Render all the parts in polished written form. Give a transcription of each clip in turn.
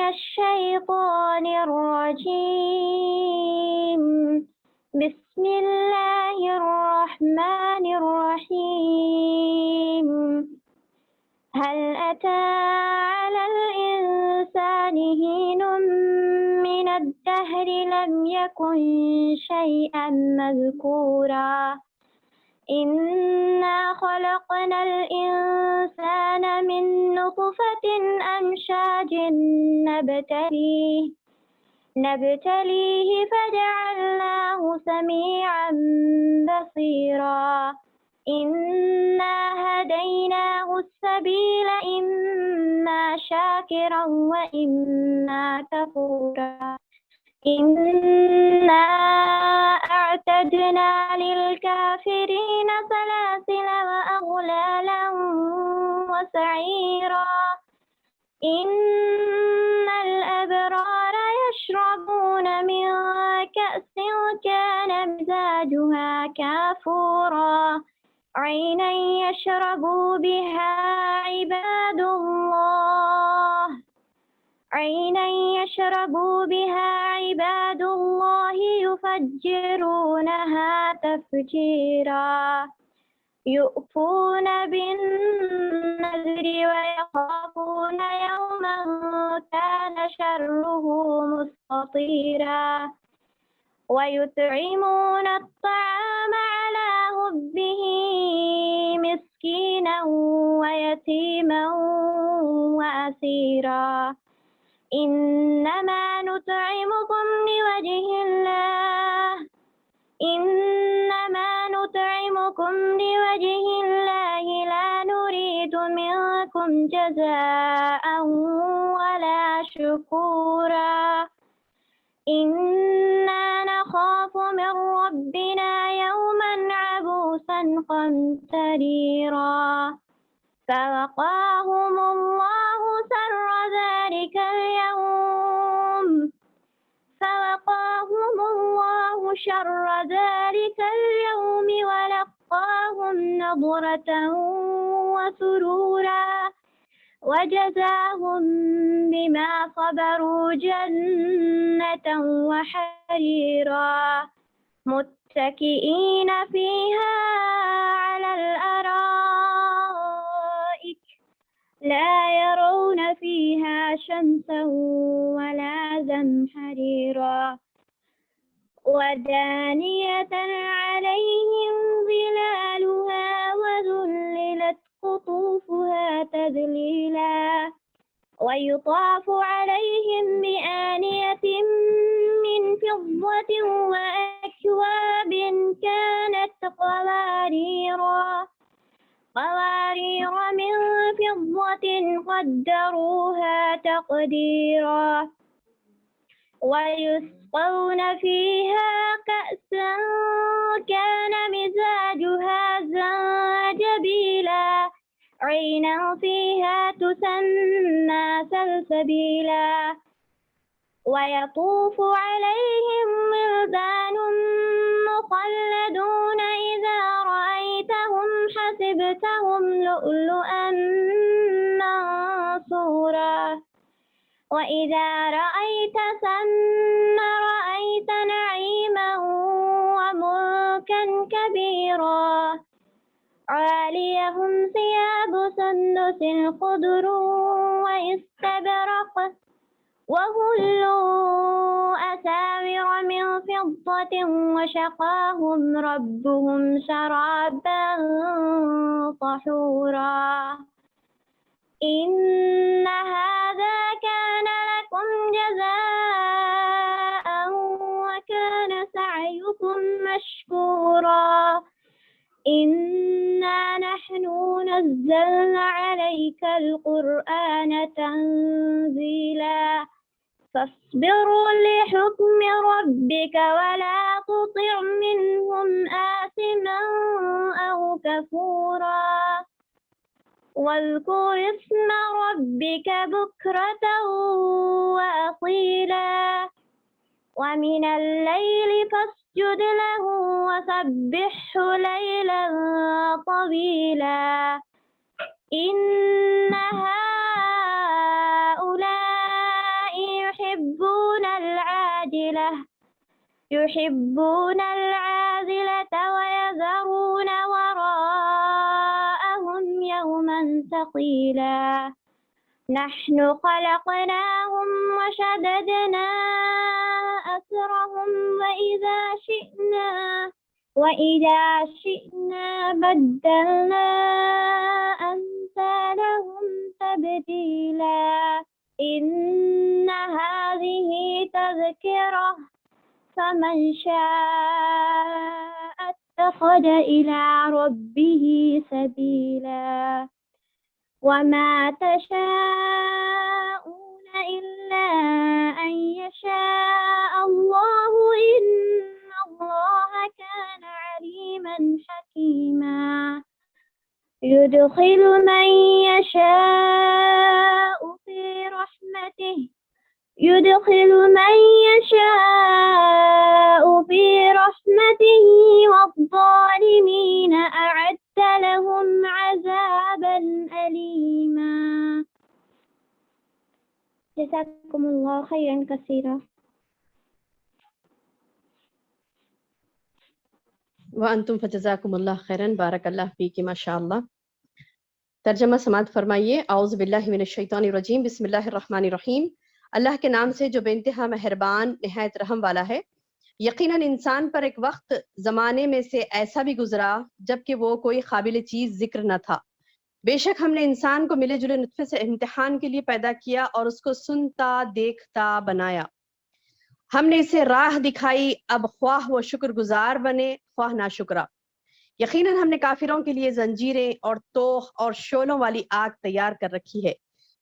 الشيطان الرجيم. بسم الله الرحمن الرحيم. هل أتى على الإنسان حين من الدهر لم يكن شيئا مذكورا إنا خلقنا الإنسان من نطفة أمشاج نبتليه فجعلناه سميعا بصيرا إنا هديناه السبيل إما شاكرا وإما كفورا إنا أعتدنا للكافرين سلاسل وأغلالا وسعيرا إن الأبرار يشربون من كأس كان مزاجها كافورا عينا يشرب بها عباد الله يفجرونها تفجيرا يؤفون بالنذر ويخافون يوما كان شره مستطيرا ويطعمون الطعام على حبه مسكينا ويتيما وأسيرا إنما نطعمكم لوجه الله لا نريد منكم جزاء ولا شكورا إنا نخاف من ربنا يوما عبوسا قمطريرا فوقاهم الله شر ذلك اليوم ولقاهم نضرة وسرورا وجزاهم بما صبروا جنة وحريرا متكئين فيها على الأرائك لا يرون فيها شمسا ولا زمهريرا ودانية عليهم ظلالها وذللت قطوفها تذليلا ويطاف عليهم بآنية من فضة وأكواب كانت قوارير من فضة قدروها تقديرا ويسقون فيها كأسا كان مزاجها زنجبيلا عينا فيها تسمى سلسبيلا ويطوف عليهم ولدان مخلدون إذا رأيتهم حسبتهم لؤلؤا منثورا وإذا رأيت ثم رأيت نعيما وملكا كبيرا عاليهم ثياب سندس خضر واستبرق وهلوا أساور من فضة وسقاهم ربهم شرابا طهورا إن هذا كان لكم جزاء وكان سعيكم مشكورا إنا نحن نزلنا عليك القرآن تنزيلا فاصبر لحكم ربك ولا تطع منهم آثما أو كفورا واذكر اسم ربك بكرة وأصيلا ومن الليل فاسجد له وسبحه ليلا طويلا إن هؤلاء يحبون العاجلة ويذرون وراءهم يوما ثقيلا نحن خلقناهم وشددنا أسرهم وإذا شئنا بدلنا أمثالهم تبديلا إن هذه تذكرة فمن شاء اتخذ إلى ربه سبيلا وما تشاءون إلا أن يشاء الله إن الله كان عليما حكيما يدخل من يشاء في رحمته والظالمين أعد لهم عذابا أليما جزاكم الله خيرا كثيرا. وانتم فجزاکم اللہ خیرن، بارک اللہ فیک، ماشاء اللہ. ترجمہ سماعت فرمائیے. اعوذ باللہ من الشیطان الرجیم، بسم اللہ الرحمن الرحیم. اللہ کے نام سے جو بے انتہا مہربان نہایت رحم والا ہے. یقیناً انسان پر ایک وقت زمانے میں سے ایسا بھی گزرا جبکہ وہ کوئی قابل چیز ذکر نہ تھا. بے شک ہم نے انسان کو ملے جلے نطفے سے امتحان کے لیے پیدا کیا اور اس کو سنتا دیکھتا بنایا. ہم نے اسے راہ دکھائی، اب خواہ وہ شکر گزار بنے خواہ ناشکرا. یقیناً ہم نے کافروں کے لیے زنجیریں اور توخ اور شعلوں والی آگ تیار کر رکھی ہے.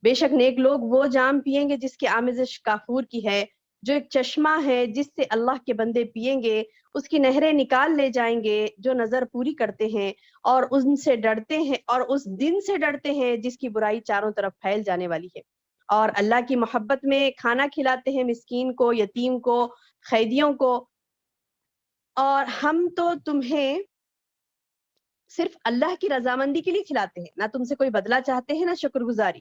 بے شک نیک لوگ وہ جام پئیں گے جس کی آمیزش کافور کی ہے، جو ایک چشمہ ہے جس سے اللہ کے بندے پئیں گے. اس کی نہریں نکال لے جائیں گے جو نظر پوری کرتے ہیں اور ان سے ڈرتے ہیں، اور اس دن سے ڈرتے ہیں جس کی برائی چاروں طرف پھیل جانے والی ہے. اور اللہ کی محبت میں کھانا کھلاتے ہیں مسکین کو، یتیم کو، قیدیوں کو. اور ہم تو تمہیں صرف اللہ کی رضامندی کے لیے کھلاتے ہیں، نہ تم سے کوئی بدلہ چاہتے ہیں نہ شکر گزاری.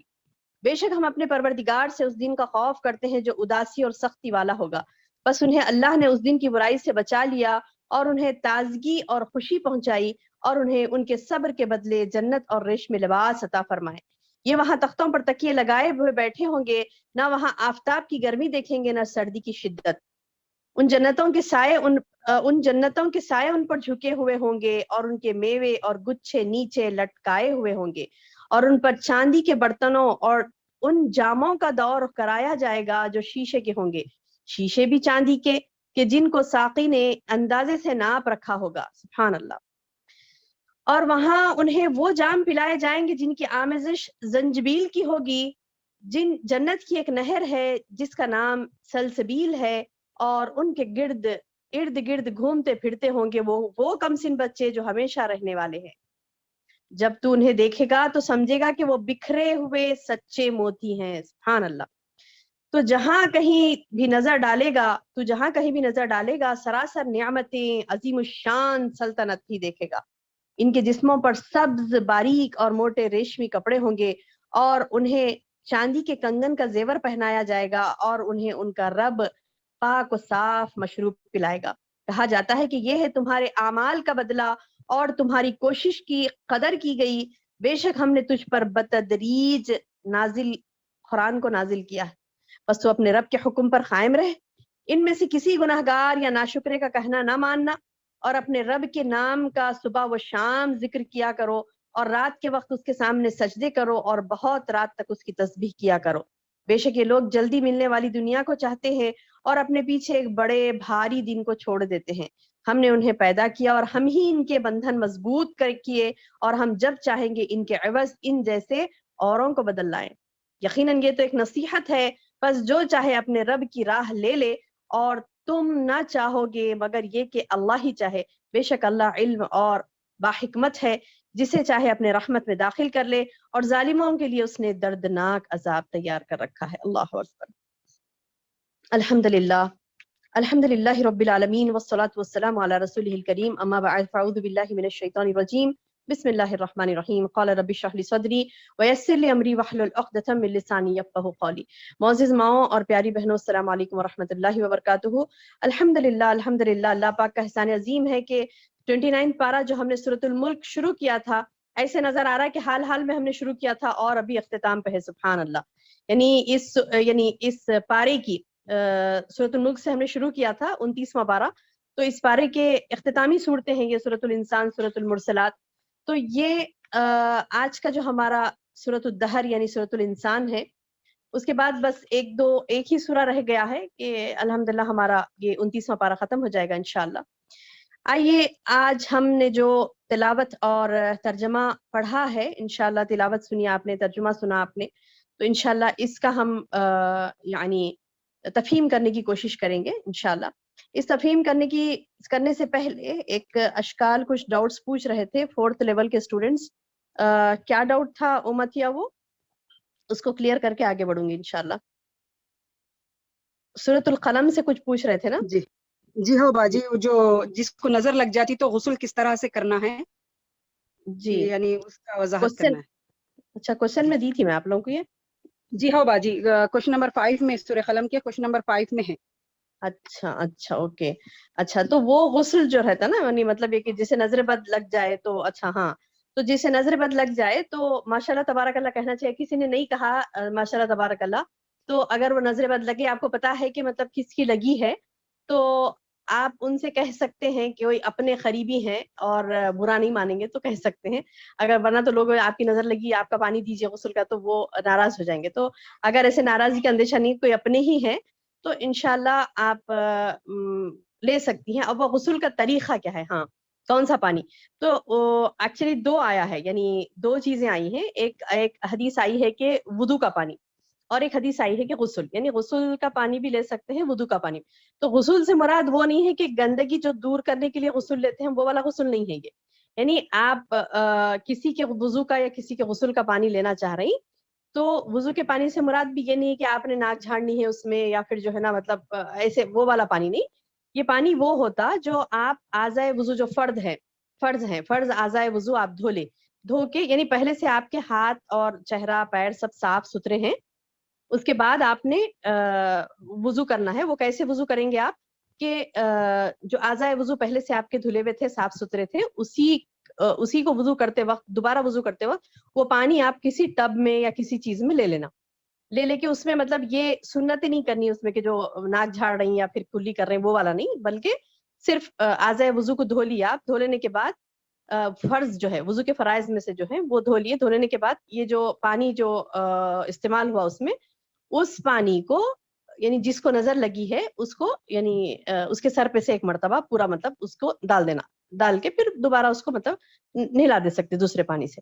بے شک ہم اپنے پروردگار سے اس دن کا خوف کرتے ہیں جو اداسی اور سختی والا ہوگا. بس انہیں اللہ نے اس دن کی برائی سے بچا لیا اور انہیں تازگی اور خوشی پہنچائی، اور انہیں ان کے صبر کے بدلے جنت اور ریشم لباس عطا فرمائے. یہ وہاں تختوں پر تکیے لگائے ہوئے بیٹھے ہوں گے، نہ وہاں آفتاب کی گرمی دیکھیں گے نہ سردی کی شدت. ان جنتوں کے سائے ان پر جھکے ہوئے ہوں گے، اور ان کے میوے اور گچھے نیچے لٹکائے ہوئے ہوں گے، اور ان پر چاندی کے برتنوں اور ان جاموں کا دور کرایا جائے گا جو شیشے کے ہوں گے، شیشے بھی چاندی کے کہ جن کو ساقی نے اندازے سے ناپ رکھا ہوگا. سبحان اللہ. اور وہاں انہیں وہ جام پلائے جائیں گے جن کی آمیزش زنجبیل کی ہوگی. جنت کی ایک نہر ہے جس کا نام سلسبیل ہے، اور ان کے ارد گرد گھومتے پھرتے ہوں گے وہ کم سن بچے جو ہمیشہ رہنے والے ہیں. جب تو انہیں دیکھے گا تو سمجھے گا کہ وہ بکھرے ہوئے سچے موتی ہیں. سبحان اللہ. تو جہاں کہیں بھی نظر ڈالے گا سراسر نعمتیں، عظیم الشان سلطنت ہی دیکھے گا. ان کے جسموں پر سبز باریک اور موٹے ریشمی کپڑے ہوں گے، اور انہیں چاندی کے کنگن کا زیور پہنایا جائے گا، اور انہیں ان کا رب پاک و صاف مشروب پلائے گا. کہا جاتا ہے کہ یہ ہے تمہارے اعمال کا بدلہ اور تمہاری کوشش کی قدر کی گئی. بے شک ہم نے تجھ پر بتدریج قرآن کو نازل کیا ہے، بس تو اپنے رب کے حکم پر قائم رہ. ان میں سے کسی گناہگار یا ناشکرے کا کہنا نہ ماننا، اور اپنے رب کے نام کا صبح و شام ذکر کیا کرو، اور رات کے وقت اس کے سامنے سجدے کرو، اور بہت رات تک اس کی تسبیح کیا کرو. بے شک یہ لوگ جلدی ملنے والی دنیا کو چاہتے ہیں اور اپنے پیچھے ایک بڑے بھاری دن کو چھوڑ دیتے ہیں. ہم نے انہیں پیدا کیا اور ہم ہی ان کے بندھن مضبوط کیے، اور ہم جب چاہیں گے ان کے عوض ان جیسے اوروں کو بدل لائیں. یقیناً یہ تو ایک نصیحت ہے، بس جو چاہے اپنے رب کی راہ لے لے، اور تم نہ چاہو گے مگر یہ کہ اللہ ہی چاہے. بے شک اللہ علم اور باحکمت ہے، جسے چاہے اپنے رحمت میں داخل کر لے، اور ظالموں کے لیے اس نے دردناک عذاب تیار کر رکھا ہے. اللہ اکبر. الحمدللہ رب العالمین والصلاة والسلام علی رسولہ الکریم. اما بعد فاعوذ باللہ من الشیطان الرجیم. بسم اللہ الرحمن الرحیم قال رب اشرح لی صدری ویسر لی امری واحلل عقدۃ من لسانی یفقہوا قولی. معزز ماؤں اور پیاری بہنوں، السلام علیکم ورحمۃ اللہ وبرکاتہ. الحمدللہ اللہ پاک کا احسان عظیم ہے کہ 29 پارہ جو ہم نے سورۃ الملک شروع کیا تھا، ایسے نظر آ رہا ہے کہ حال میں ہم نے شروع کیا تھا اور ابھی اختتام پہ ہے. سبحان اللہ. یعنی اس پارے کی سورۃ الملک سے ہم نے شروع کیا تھا 29واں پارہ، تو اس پارے کے اختتامی صورتیں ہیں یہ سورۃ الانسان، سورۃ المرسلات. تو یہ آج کا جو ہمارا سورۃ الدہر یعنی سورۃ الانسان ہے، اس کے بعد بس ایک ہی سورہ رہ گیا ہے کہ الحمدللہ ہمارا یہ 29واں پارہ ختم ہو جائے گا انشاءاللہ. آئیے آج ہم نے جو تلاوت اور ترجمہ پڑھا ہے، انشاءاللہ تلاوت سنی آپ نے، ترجمہ سنا آپ نے، تو انشاءاللہ اس کا ہم یعنی تفہیم کرنے کی کوشش کریں گے انشاءاللہ. اس تفہیم کرنے سے پہلے ایک اشکال کچھ ڈاؤٹس پوچھ رہے تھے 4th لیول کے اسٹوڈنٹس. کیا ڈاؤٹ تھا امتیا؟ وہ اس کو کلیئر کر کے آگے بڑھوں گی انشاءاللہ. سورۃ القلم سے کچھ پوچھ رہے تھے نا؟ جی ہاں باجی، جو جس کو نظر لگ جاتی تو غسل کس طرح سے کرنا ہے، جی یعنی اس کا وضاحت کرنا ہے. اچھا، کوشچن میں دی تھی میں آپ لوگوں کو یہ. جی ہاں باجی، کوشچن نمبر 5 میں سورہ قلم کے کوشچن نمبر 5 میں ہے. اچھا اوکے. اچھا تو وہ غسل جو رہتا نا، یعنی مطلب یہ کہ جسے نظر بد لگ جائے تو اچھا ہاں، تو جسے نظر بد لگ جائے تو ماشاءاللہ تبارک اللہ کہنا چاہیے. کسی نے نہیں کہا ماشاءاللہ تبارک اللہ، تو اگر وہ نظر بد لگے، آپ کو پتا ہے کہ مطلب کس کی لگی ہے، تو آپ ان سے کہہ سکتے ہیں کہ کوئی اپنے قریبی ہیں اور برا نہیں مانیں گے تو کہہ سکتے ہیں. اگر ورنہ تو لوگ آپ کی نظر لگی، آپ کا پانی دیجیے غسل کا، تو وہ ناراض ہو جائیں گے. تو اگر ایسے ناراضگی کا اندیشہ نہیں، کوئی اپنے ہی ہے، تو انشاءاللہ آپ لے سکتی ہیں. اب وہ غسل کا طریقہ کیا ہے، ہاں کون سا پانی، تو ایکچولی 2 آیا ہے، یعنی 2 چیزیں آئی ہیں. ایک حدیث آئی ہے کہ وضو کا پانی، اور ایک حدیث آئی ہے کہ غسل، یعنی غسل کا پانی بھی لے سکتے ہیں، وضو کا پانی. تو غسل سے مراد وہ نہیں ہے کہ گندگی جو دور کرنے کے لیے غسل لیتے ہیں وہ والا غسل نہیں ہے یہ. یعنی آپ کسی کے وضو کا یا کسی کے غسل کا پانی لینا چاہ رہی، تو وضو کے پانی سے مراد بھی یہ نہیں ہے کہ آپ نے ناک جھاڑنی ہے اس میں، یا پھر جو ہے نا مطلب ایسے وہ والا پانی نہیں. یہ پانی وہ ہوتا جو آپ اعضائے وضو جو فرض اعضائے وضو آپ دھو کے، یعنی پہلے سے آپ کے ہاتھ اور چہرہ پیر سب صاف ستھرے ہیں، اس کے بعد آپ نے وضو کرنا ہے. وہ کیسے وضو کریں گے آپ کہ جو اعضائے وضو پہلے سے آپ کے دھلے ہوئے تھے، صاف ستھرے تھے، اسی کو وضو کرتے وقت، دوبارہ وضو کرتے وقت وہ پانی آپ کسی ٹب میں یا کسی چیز میں لے لینا. لے کے اس میں مطلب یہ سنتیں نہیں کرنی اس میں کہ جو ناک جھاڑ رہی ہیں یا پھر کلی کر رہے ہیں وہ والا نہیں، بلکہ صرف اعضائے وضو کو دھو لیا آپ. دھو لینے کے بعد فرض جو ہے وضو کے فرائض میں سے جو ہے وہ دھو لیے. دھو لینے کے بعد یہ جو پانی جو استعمال ہوا اس پانی کو، یعنی جس کو نظر لگی ہے اس کو، یعنی اس کے سر پہ سے ایک مرتبہ پورا مطلب اس کو ڈال دینا. ڈال کے پھر دوبارہ اس کو مطلب نہلا دے سکتے دوسرے پانی سے.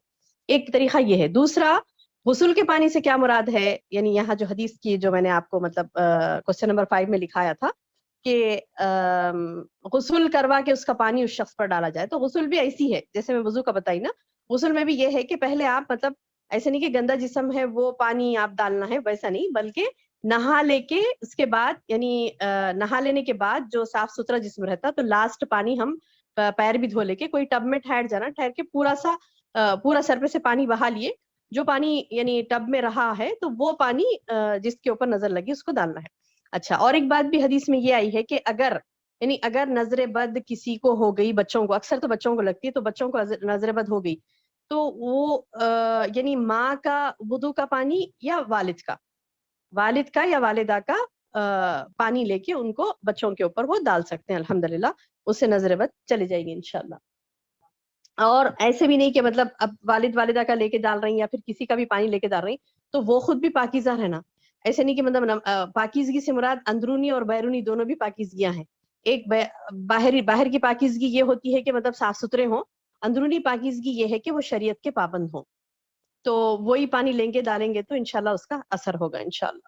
ایک طریقہ یہ ہے. دوسرا، غسل کے پانی سے کیا مراد ہے، یعنی یہاں جو حدیث کی جو میں نے آپ کو مطلب کوشچن نمبر 5 میں لکھایا تھا کہ غسل کروا کے اس کا پانی اس شخص پر ڈالا جائے. تو غسل بھی ایسی ہے جیسے میں وضو کا بتائی نا، غسل میں بھی یہ ہے کہ پہلے آپ مطلب ایسے نہیں کہ گندا جسم ہے وہ پانی آپ ڈالنا ہے، ویسا نہیں، بلکہ نہا لے کے اس کے بعد، یعنی نہا لینے کے بعد جو صاف ستھرا جسم رہتا تو لاسٹ پانی ہم پیر بھی دھو لے کے کوئی ٹب میں ٹھہر کے پورا سر پہ سے پانی بہا لیے. جو پانی یعنی ٹب میں رہا ہے تو وہ پانی جس کے اوپر نظر لگی اس کو ڈالنا ہے. اچھا، اور ایک بات بھی حدیث میں یہ آئی ہے کہ اگر نظر بد کسی کو ہو گئی، بچوں کو، اکثر تو بچوں کو لگتی ہے، تو بچوں کو نظر بد ہو گئی تو وہ یعنی ماں کا وضو کا پانی یا والد کا یا والدہ کا پانی لے کے ان کو بچوں کے اوپر وہ ڈال سکتے ہیں. الحمدللہ اس سے نظر بد چلی جائے گی انشاءاللہ. اور ایسے بھی نہیں کہ مطلب اب والد والدہ کا لے کے ڈال رہی ہیں یا پھر کسی کا بھی پانی لے کے ڈال رہی تو وہ خود بھی پاکیزہ رہنا. ایسے نہیں کہ مطلب پاکیزگی سے مراد اندرونی اور بیرونی دونوں بھی پاکیزگیاں ہیں. ایک باہر کی پاکیزگی یہ ہوتی ہے کہ مطلب صاف ستھرے ہوں، اندرونی پاکیزگی یہ ہے کہ وہ شریعت کے پابند ہوں. تو وہی پانی لیں گے ڈالیں گے تو انشاءاللہ اس کا اثر ہوگا انشاءاللہ.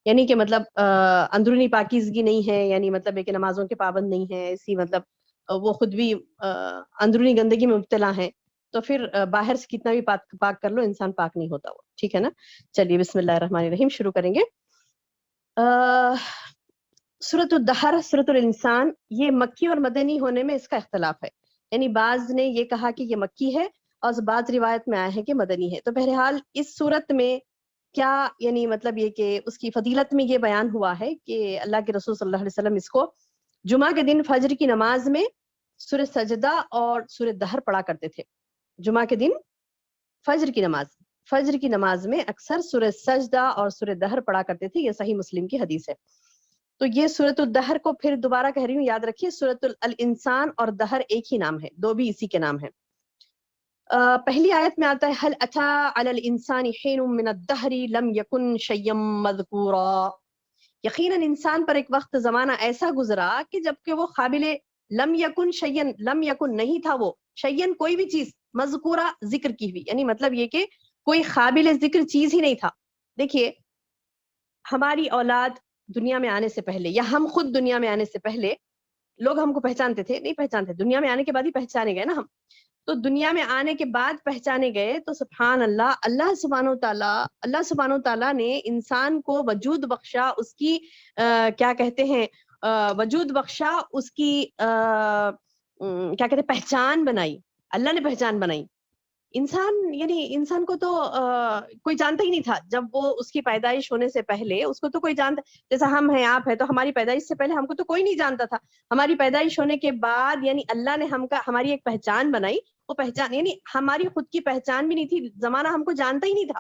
یعنی کہ مطلب اندرونی پاکیزگی نہیں ہے، یعنی مطلب ہے کہ نمازوں کے پابند نہیں ہے، ایسی مطلب وہ خود بھی اندرونی گندگی میں مبتلا ہیں، تو پھر باہر سے کتنا بھی پاک کر لو انسان پاک نہیں ہوتا وہ. ٹھیک ہے نا؟ چلیے بسم اللہ الرحمن الرحیم شروع کریں گے. سورۃ الدہر، سورۃ الانسان، یہ مکی اور مدنی ہونے میں اس کا اختلاف ہے. یعنی بعض نے یہ کہا کہ یہ مکی ہے اور بعض روایت میں آیا ہے کہ مدنی ہے. تو بہرحال اس صورت میں کیا یعنی مطلب یہ کہ اس کی فضیلت میں یہ بیان ہوا ہے کہ اللہ کے رسول صلی اللہ علیہ وسلم اس کو جمعہ کے دن فجر کی نماز میں سورہ سجدہ اور سورہ دہر پڑھا کرتے تھے. جمعہ کے دن فجر کی نماز میں اکثر سورہ سجدہ اور سورہ دہر پڑھا کرتے تھے. یہ صحیح مسلم کی حدیث ہے. تو یہ سورۃ الدہر کو پھر دوبارہ کہہ رہی ہوں، یاد رکھیے سورۃ الانسان اور دہر ایک ہی نام ہے، دو بھی اسی کے نام ہے. پہلی آیت میں آتا ہے هل اتى على الانسان حين من الدهر لم يكن شيئا مذكورا. یقیناً انسان پر ایک وقت زمانہ ایسا گزرا کہ جبکہ وہ قابل لم یکن شیئن، لم یکن نہیں تھا وہ، شیئن کوئی بھی چیز، مذکورہ ذکر کی ہوئی، یعنی مطلب یہ کہ کوئی قابل ذکر چیز ہی نہیں تھا. دیکھیے ہماری اولاد دنیا میں آنے سے پہلے یا ہم خود دنیا میں آنے سے پہلے لوگ ہم کو پہچانتے تھے؟ نہیں پہچانتے. دنیا میں آنے کے بعد ہی پہچانے گئے نا ہم. تو دنیا میں آنے کے بعد پہچانے گئے تو سبحان اللہ، اللہ سبحانہ وتعالیٰ نے انسان کو وجود بخشا، اس کی کیا کہتے ہیں وجود بخشا، اس کی کیا کہتے ہیں پہچان بنائی. اللہ نے پہچان بنائی. انسان کو تو کوئی جانتا ہی نہیں تھا جب وہ اس کی پیدائش ہونے سے پہلے. اس کو تو کوئی جانتا، جیسا ہم ہیں آپ ہیں، تو ہماری پیدائش سے پہلے ہم کو تو کوئی نہیں جانتا تھا. ہماری پیدائش ہونے کے بعد یعنی اللہ نے ہماری ایک پہچان بنائی. وہ پہچان یعنی ہماری خود کی پہچان بھی نہیں تھی، زمانہ ہم کو جانتا ہی نہیں تھا.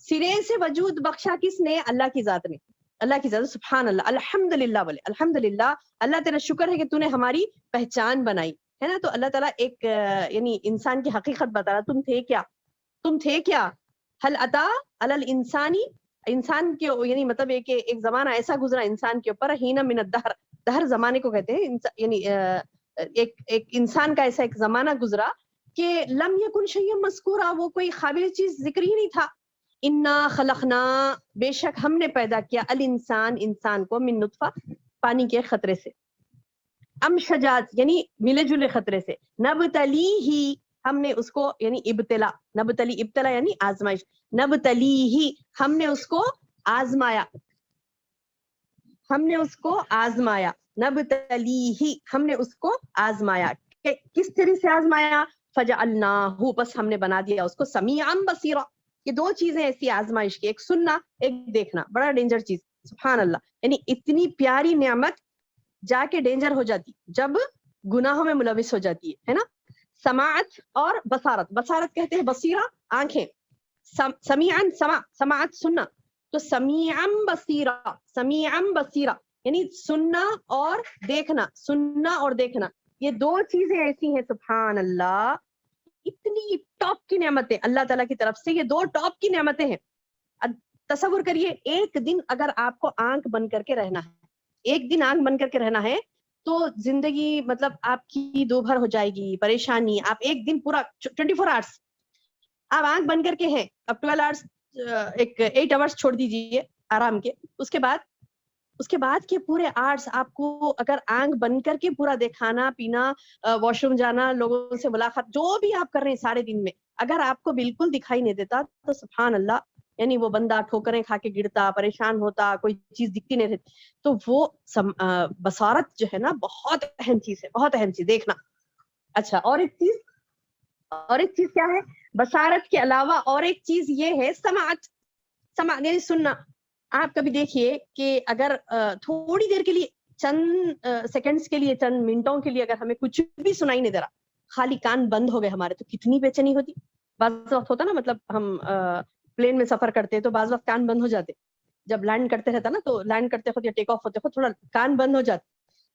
سرے سے وجود بخشا کس نے؟ اللہ کی ذات نے. اللہ کی ذات. سبحان اللہ، الحمدللہ بولے، الحمدللہ اللہ تیرا شکر ہے کہ تو نے ہماری پہچان بنائی ہے نا. تو اللہ تعالیٰ ایک یعنی انسان کی حقیقت بتا رہا، تم تھے کیا. حل عطا علی الانسانی، انسان کے یعنی مطلب یہ کہ ایک زمانہ ایسا گزرا انسان کے اوپر، ہینا من الدہر، دہر زمانے کو کہتے ہیں، یعنی ایک انسان کا ایسا ایک زمانہ گزرا کہ لم یکن شیئا مذکورا، وہ کوئی قابل چیز ذکر ہی نہیں تھا. انا خلقنا، بے شک ہم نے پیدا کیا، الانسان انسان کو، من نطفہ پانی کے خطرے سے، امشجات یعنی ملے جلے خطرے سے، نبتلی ہی ہم نے اس کو یعنی ابتلا، نبتلی ابتلا یعنی آزمائش، نبتلی ہی ہم نے اس کو آزمایا، نبتلی ہی ہم نے اس کو آزمایا. کس طرح سے آزمایا؟ فجعلناہ، بس ہم نے بنا دیا اس کو سمیعا بصیرا. یہ دو چیزیں ایسی آزمائش کی، ایک سننا ایک دیکھنا، بڑا ڈینجر چیز. سبحان اللہ، یعنی اتنی پیاری نعمت جا کے ڈینجر ہو جاتی جب گناہوں میں ملوث ہو جاتی ہے نا. سماعت اور بصارت، بصارت کہتے ہیں بصیرہ آنکھیں، سمیعاً سماعت سننا، تو سمیعاً بصیرہ یعنی سننا اور دیکھنا، یہ دو چیزیں ایسی ہیں سبحان اللہ، اتنی ٹاپ کی نعمتیں اللہ تعالیٰ کی طرف سے، یہ دو ٹاپ کی نعمتیں ہیں. تصور کریے ایک دن اگر آپ کو آنکھ بند کر کے رہنا ہے، ایک دن آنکھ بند کر کے رہنا ہے تو زندگی مطلب آپ کی دوبھر ہو جائے گی، پریشانی. آپ ایک دن پورا 24 آورس آپ آنکھ بند کر کے ہیں، اب 12 آورس ایک 8 آورس چھوڑ دیجیے آرام کے، اس کے بعد کے پورے آرٹس آپ کو اگر آنکھ بند کر کے پورا دیکھانا، پینا، واش روم جانا، لوگوں سے ملاقات، جو بھی آپ کر رہے ہیں سارے دن میں، اگر آپ کو بالکل دکھائی نہیں دیتا تو سبحان اللہ، یعنی وہ بندہ ٹھوکریں کھا کے گرتا، پریشان ہوتا، کوئی چیز دکھتی نہیں رہتی. تو وہ بصارت جو ہے نا بہت اہم چیز ہے، بہت اہم چیز دیکھنا. اچھا، اور ایک چیز کیا ہے بصارت کے علاوہ؟ اور ایک چیز یہ ہے سماعت یعنی سننا. آپ کبھی دیکھیے کہ اگر تھوڑی دیر کے لیے، چند سیکنڈز کے لیے، چند منٹوں کے لیے اگر ہمیں کچھ بھی سنائی نہیں دے رہا، خالی کان بند ہو گئے ہمارے، تو کتنی بے چینی ہوتی. بعض وقت ہوتا نا، مطلب ہم پلین میں سفر کرتے تو بعض وقت کان بند ہو جاتے، جب لینڈ کرتے رہتا نا، تو لینڈ کرتے خود یا ٹیک آف ہوتے خود تھوڑا کان بند ہو جاتے.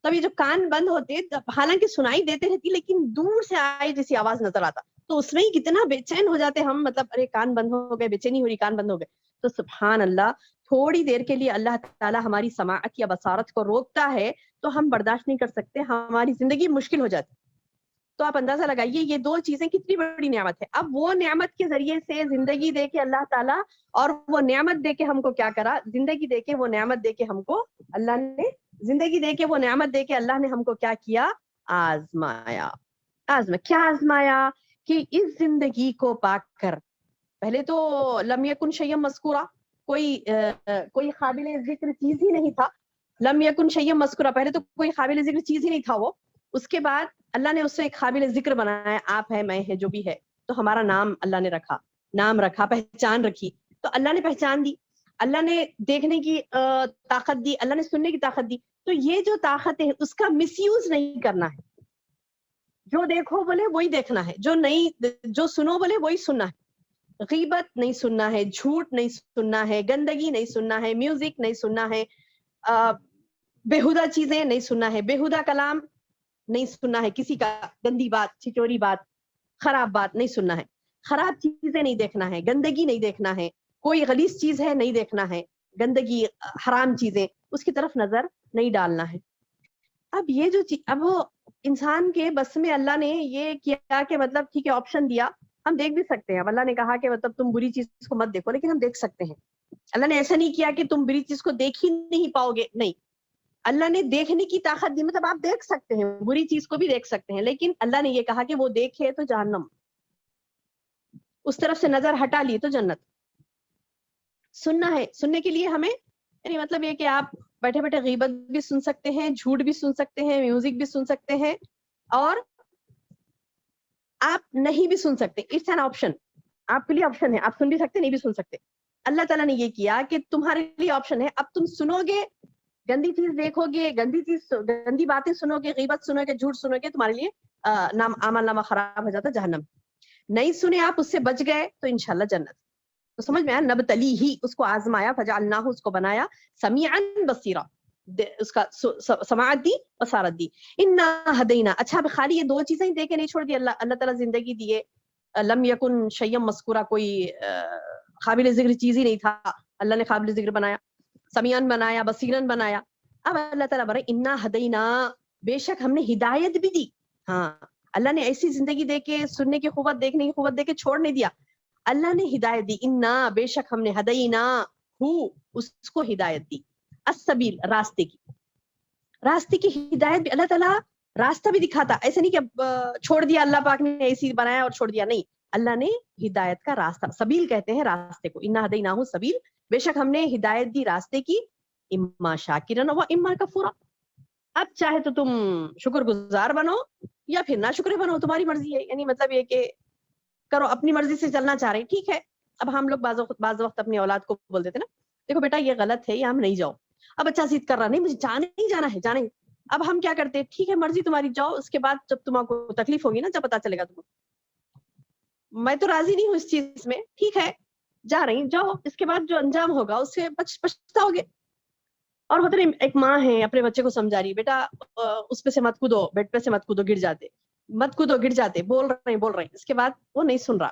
تب یہ جو کان بند ہوتے، حالانکہ سنائی دیتے رہتی لیکن دور سے آئی جیسی آواز نظر آتا، تو اس میں ہی کتنا بے چین ہو جاتے ہم، مطلب ارے کان بند ہو گئے، بے چینی ہو رہی، کان بند ہو گئے. تو سبحان اللہ، تھوڑی دیر کے لیے اللہ تعالیٰ ہماری سماعت یا بصارت کو روکتا ہے تو ہم برداشت نہیں کر سکتے، ہماری زندگی مشکل ہو جاتی. تو آپ اندازہ لگائیے یہ دو چیزیں کتنی بڑی نعمت ہے. اب وہ نعمت کے ذریعے سے زندگی دے کے اللہ تعالیٰ، اور وہ نعمت دے کے ہم کو کیا کرا، زندگی دے کے وہ نعمت دے کے ہم کو اللہ نے، زندگی دے کے وہ نعمت دے کے اللہ نے ہم کو کیا کیا؟ آزمایا. کیا آزمایا؟ کہ اس زندگی کو پا کر، پہلے تو لم یکن شیئا مذکورا، کوئی قابل ذکر چیز ہی نہیں تھا. لم یکن شیئا مذکورا، پہلے تو کوئی قابل ذکر چیز ہی نہیں تھا وہ. اس کے بعد اللہ نے اس سے ایک قابل ذکر بنایا، آپ ہے، میں ہے، جو بھی ہے. تو ہمارا نام اللہ نے رکھا، نام رکھا، پہچان رکھی، تو اللہ نے پہچان دی، اللہ نے دیکھنے کی طاقت دی، اللہ نے سننے کی طاقت دی. تو یہ جو طاقت ہے اس کا مس یوز نہیں کرنا ہے. جو دیکھو بولے وہی دیکھنا ہے، جو سنو بولے وہی سننا ہے. غیبت نہیں سننا ہے، جھوٹ نہیں سننا ہے، گندگی نہیں سننا ہے، میوزک نہیں سننا ہے، بےہودہ چیزیں نہیں سننا ہے، بےہودہ کلام نہیں سننا ہے، کسی کا گندی بات، چچوری بات، خراب بات نہیں سننا ہے، خراب چیزیں نہیں دیکھنا ہے، گندگی نہیں دیکھنا ہے، کوئی غلیظ چیز ہے نہیں دیکھنا ہے، گندگی، حرام چیزیں اس کی طرف نظر نہیں ڈالنا ہے. اب یہ جو اب وہ انسان کے بس میں اللہ نے یہ کیا کہ مطلب ٹھیک ہے آپشن دیا، ہم دیکھ بھی سکتے ہیں. اب اللہ نے کہا کہ مطلب تم بری چیز کو مت دیکھو، لیکن ہم دیکھ سکتے ہیں. اللہ نے ایسا نہیں کیا کہ تم بری چیز کو دیکھ ہی نہیں پاؤ گے، نہیں، اللہ نے دیکھنے کی طاقت دی، مطلب آپ دیکھ سکتے ہیں، بری چیز کو بھی دیکھ سکتے ہیں، لیکن اللہ نے یہ کہا کہ وہ دیکھے تو جہنم، اس طرف سے نظر ہٹا لی تو جنت. سننا ہے، سننے کے لیے ہمیں یعنی مطلب یہ کہ آپ بیٹھے بیٹھے غیبت بھی سن سکتے ہیں، جھوٹ بھی سن سکتے ہیں، میوزک بھی سن سکتے ہیں، اور آپ نہیں بھی سن سکتے. اٹس این آپشن، آپ کے لیے آپشن ہے، آپ سن بھی سکتے نہیں بھی سن سکتے. اللہ تعالیٰ نے یہ کیا کہ تمہارے لیے آپشن ہے. اب تم سنو گے، گندی چیز دیکھو گے، گندی باتیں سنو گے، غیبت سنو گے، جھوٹ سنو گے، تمہارے لیے عمل نامہ خراب ہو جاتا جہنم. نہیں سنے آپ، اس سے بچ گئے تو انشاءاللہ جنت. تو سمجھ میں آیا، نبتلی ہی، اس کو آزمایا، فجعلناہ، اس کو بنایا، سمیعا بصیرا، اس کا سماعت دی، بصارت دی. انا ہدینا. اچھا اب خالی یہ دو چیزیں ہی دے کے نہیں چھوڑ دی اللہ تعالیٰ، زندگی دیے، لم یکن شیئا مذکورا، کوئی قابل ذکر چیز ہی نہیں تھا، اللہ نے قابل ذکر بنایا، سمیعن بنایا، بصیرن بنایا. اب اللہ تعالیٰ بڑے انا ہدینا، بے شک ہم نے ہدایت بھی دی. ہاں، اللہ نے ایسی زندگی دے کے سننے کی قوت، دیکھنے کی قوت دے کے چھوڑ نہیں دیا، اللہ نے ہدایت دی. انا، بے شک ہم نے، ہدینا ہو، اس کو ہدایت دی، السبیل، راستے کی ہدایت بھی. اللہ تعالیٰ راستہ بھی دکھاتا، ایسے نہیں کہ چھوڑ دیا اللہ پاک نے، ایسی بنایا اور چھوڑ دیا، نہیں، اللہ نے ہدایت کا راستہ، سبیل کہتے ہیں راستے کو. انا ہدیناہ السبیل، بے شک ہم نے ہدایت دی راستے کی، اما شاکرن و اما کفورا. اب چاہے تو تم شکر گزار بنو یا پھر نہ شکر بنو، تمہاری مرضی ہے. یعنی مطلب یہ کہ کرو، اپنی مرضی سے چلنا چاہ رہے ہیں، ٹھیک ہے. اب ہم لوگ بعض وقت اپنی اولاد کو بول دیتے نا، دیکھو بیٹا یہ غلط ہے، یہاں ہم نہیں جاؤ. اب بچہ ضد کر رہا، نہیں مجھے جانا ہے. اب ہم کیا کرتے ہیں، ٹھیک ہے مرضی تمہاری، جاؤ. اس کے بعد جب تمہیں کو تکلیف ہوگی نا، جب پتا چلے گا تم کو، میں تو راضی نہیں ہوں اس چیز میں، ٹھیک ہے جا رہی، جاؤ. اس کے بعد جو انجام ہوگا اس سے پچھتاؤ گے. اور ہوتا نہیں، ایک ماں ہے اپنے بچے کو سمجھا رہی، بیٹا اس پہ سے مت کودو، بیڈ پہ سے مت کودو، گر جاتے، بول رہے ہیں. اس کے بعد وہ نہیں سن رہا،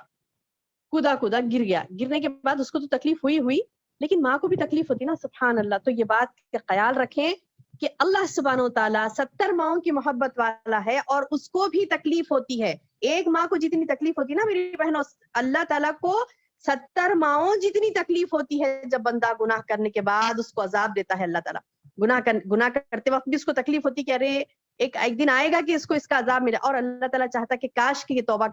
کودا گر گیا. گرنے کے بعد اس کو تو تکلیف ہوئی، لیکن ماں کو بھی تکلیف ہوتی نا. سبحان اللہ. تو یہ بات کا خیال رکھیں کہ اللہ سبحانہ و تعالیٰ 70 ماؤں کی محبت والا ہے، اور اس کو بھی تکلیف ہوتی ہے. ایک ماں کو جتنی تکلیف ہوتی ہے نا میری بہنوں، اللہ تعالیٰ کو 70 ماؤں جتنی تکلیف ہوتی ہے. جب بندہ گناہ کرنے کے بعد اس کو عذاب دیتا ہے اللہ تعالیٰ، گناہ کرتے وقت بھی اس کو تکلیف ہوتی کہ ارے ایک دن آئے گا کہ اس کو اس کا عذاب ملے. اور اللہ تعالیٰ چاہتا کہ کاش کہ یہ توبہ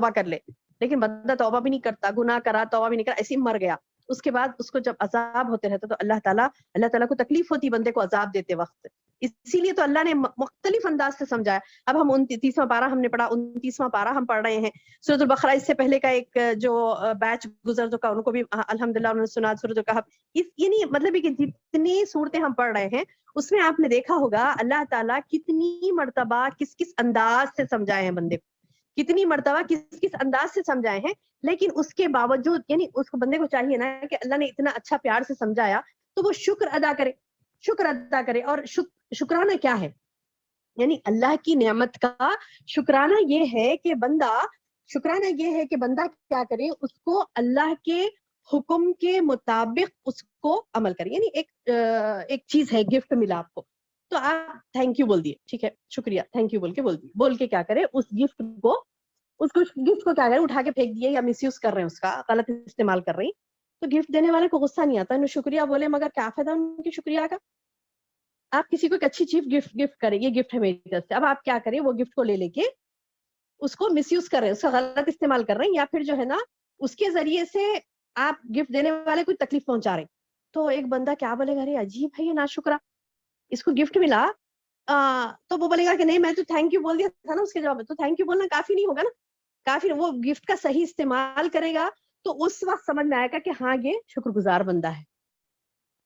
کر لے، لیکن بندہ توبہ بھی نہیں کرتا، گناہ کرا، توبہ بھی نہیں کرا، ایسے ہی مر گیا. اس کے بعد اس کو جب عذاب ہوتے رہتے تو اللہ تعالیٰ کو تکلیف ہوتی بندے کو عذاب دیتے وقت. اسی لیے تو اللہ نے مختلف انداز سے سمجھایا. اب ہم 29واں پارہ ہم نے پڑھا، 29واں پارہ ہم پڑھ رہے ہیں. سورۃ البقرہ اس سے پہلے کا ایک جو بیچ گزر چکا ان کو بھی الحمدللہ انہوں نے سنا. سورۃ الکہف، یعنی مطلب ہے کہ جتنی صورتیں ہم پڑھ رہے ہیں اس میں آپ نے دیکھا ہوگا اللہ تعالیٰ کتنی مرتبہ کس انداز سے سمجھائے ہیں بندے کو، کتنی مرتبہ کس انداز سے سمجھائے ہیں. لیکن اس کے باوجود یعنی اس کو بندے کو چاہیے نا کہ اللہ نے اتنا اچھا پیار سے سمجھایا تو وہ شکر ادا کرے. اور شکرانہ کیا ہے، یعنی اللہ کی نعمت کا شکرانہ یہ ہے کہ بندہ کیا کرے، اس کو اللہ کے حکم کے مطابق اس کو عمل کرے. یعنی ایک چیز ہے، گفٹ ملا آپ کو، تو آپ تھینک یو بول دیے، ٹھیک ہے شکریہ، تھینک یو بول کے کیا کرے، اس گفٹ کو کیا کرے، اٹھا کے پھینک دیے یا مس یوز کر رہے ہیں، اس کا غلط استعمال کر رہے ہیں. تو گفٹ دینے والے کو غصہ نہیں آتا، انہوں شکریہ بولے، مگر کیا فائدہ ان کی شکریہ کا. آپ کسی کو ایک اچھی چیز گفٹ کریں، یہ گفٹ ہے میری طرف سے. اب آپ کیا کریں، وہ گفٹ کو لے کے اس کو مس یوز کر رہے ہیں، اس کا غلط استعمال کر رہے ہیں، یا پھر جو ہے نا اس کے ذریعے سے آپ گفٹ دینے والے کو تکلیف پہنچا رہے ہیں. تو ایک بندہ کیا بولے گا، ارے عجیب ہے یہ ناشکرا، اس کو گفٹ ملا تو وہ بولے گا کہ نہیں میں تو تھینک یو بول دیا تھا نا اس کے جواب میں. تو تھینک یو بولنا کافی نہیں ہوگا نا، کافر وہ گفٹ کا صحیح استعمال کرے گا تو اس وقت سمجھ میں آئے گا کہ ہاں یہ شکر گزار بندہ ہے.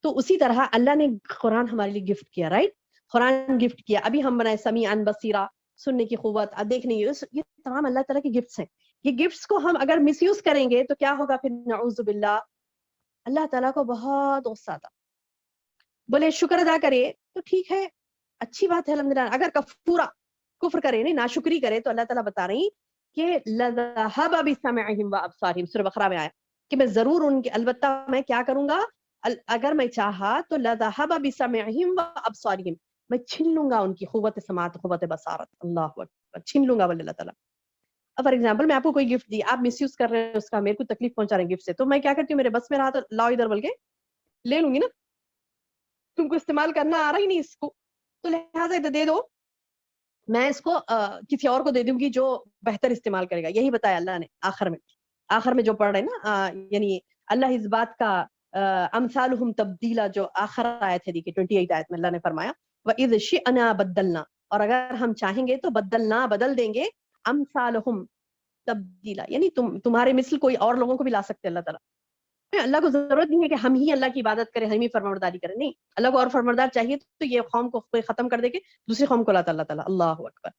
تو اسی طرح اللہ نے قرآن ہمارے لیے گفٹ کیا, رائٹ, قرآن گفٹ کیا. ابھی ہم بنائے سمیعاً بصیرہ, سننے کی قوت, دیکھنے کی, یہ تمام اللہ تعالیٰ کی گفٹس ہیں. یہ گفٹس کو ہم اگر مس یوز کریں گے تو کیا ہوگا پھر, نعوذ باللہ, اللہ تعالیٰ کو بہت غصہ آتا. بولے شکر ادا کرے تو ٹھیک ہے, اچھی بات ہے الحمدللہ. اگر کفر کرے, نہیں ناشکری کرے, تو اللہ تعالیٰ بتا رہی کہ لذهب بسمعهم وابصارهم, سورہ بقرہ میں آیا کہ میں ضرور ان کے, البتہ میں کیا کروں گا, اگر میں چاہا تو لذهب بسمعهم وابصارهم, میں چھین لوں گا ان کی قوت سماعت, قوت بصارت. اللہ اکبر, چھین لوں گا بولے اللہ تعالیٰ. اب فار ایگزامپل میں آپ کو کوئی گفٹ دی, آپ مس یوز کر رہے ہیں اس کا, میرے کو تکلیف پہنچا رہے ہیں گفٹ سے, تو میں کیا کرتی ہوں, میرے بس میں رہا تو لاؤ ادھر بول کے لے لوں گی نا. تم کو استعمال کرنا آ رہا ہی نہیں اس کو, تو لہٰذا ادھر دے دو, میں اس کو کسی اور کو دے دوں گی جو بہتر استعمال کرے گا. یہی بتایا اللہ نے آخر میں جو پڑھ رہے ہیں نا, یعنی اللہ اس بات کا امثالہم تبدیلا, جو آخر آیت ہے دیکھیے 28 آیت میں اللہ نے فرمایا وَإِذْ شِئْنَا بَدَّلْنَا, اور اگر ہم چاہیں گے تو بدلنا, بدل دیں گے, امثالہم تبدیلا, یعنی تمہارے مثل کوئی اور لوگوں کو بھی لا سکتے اللہ تعالیٰ. اللہ کو ضرورت نہیں ہے کہ ہم ہی اللہ کی عبادت کریں, ہم ہی فرمانبرداری کریں, نہیں, اللہ کو اور فرمانبردار چاہیے تو یہ قوم کو ختم کر دے کے دوسری قوم کو لاتا اللہ تعالیٰ. اللہ اکبر.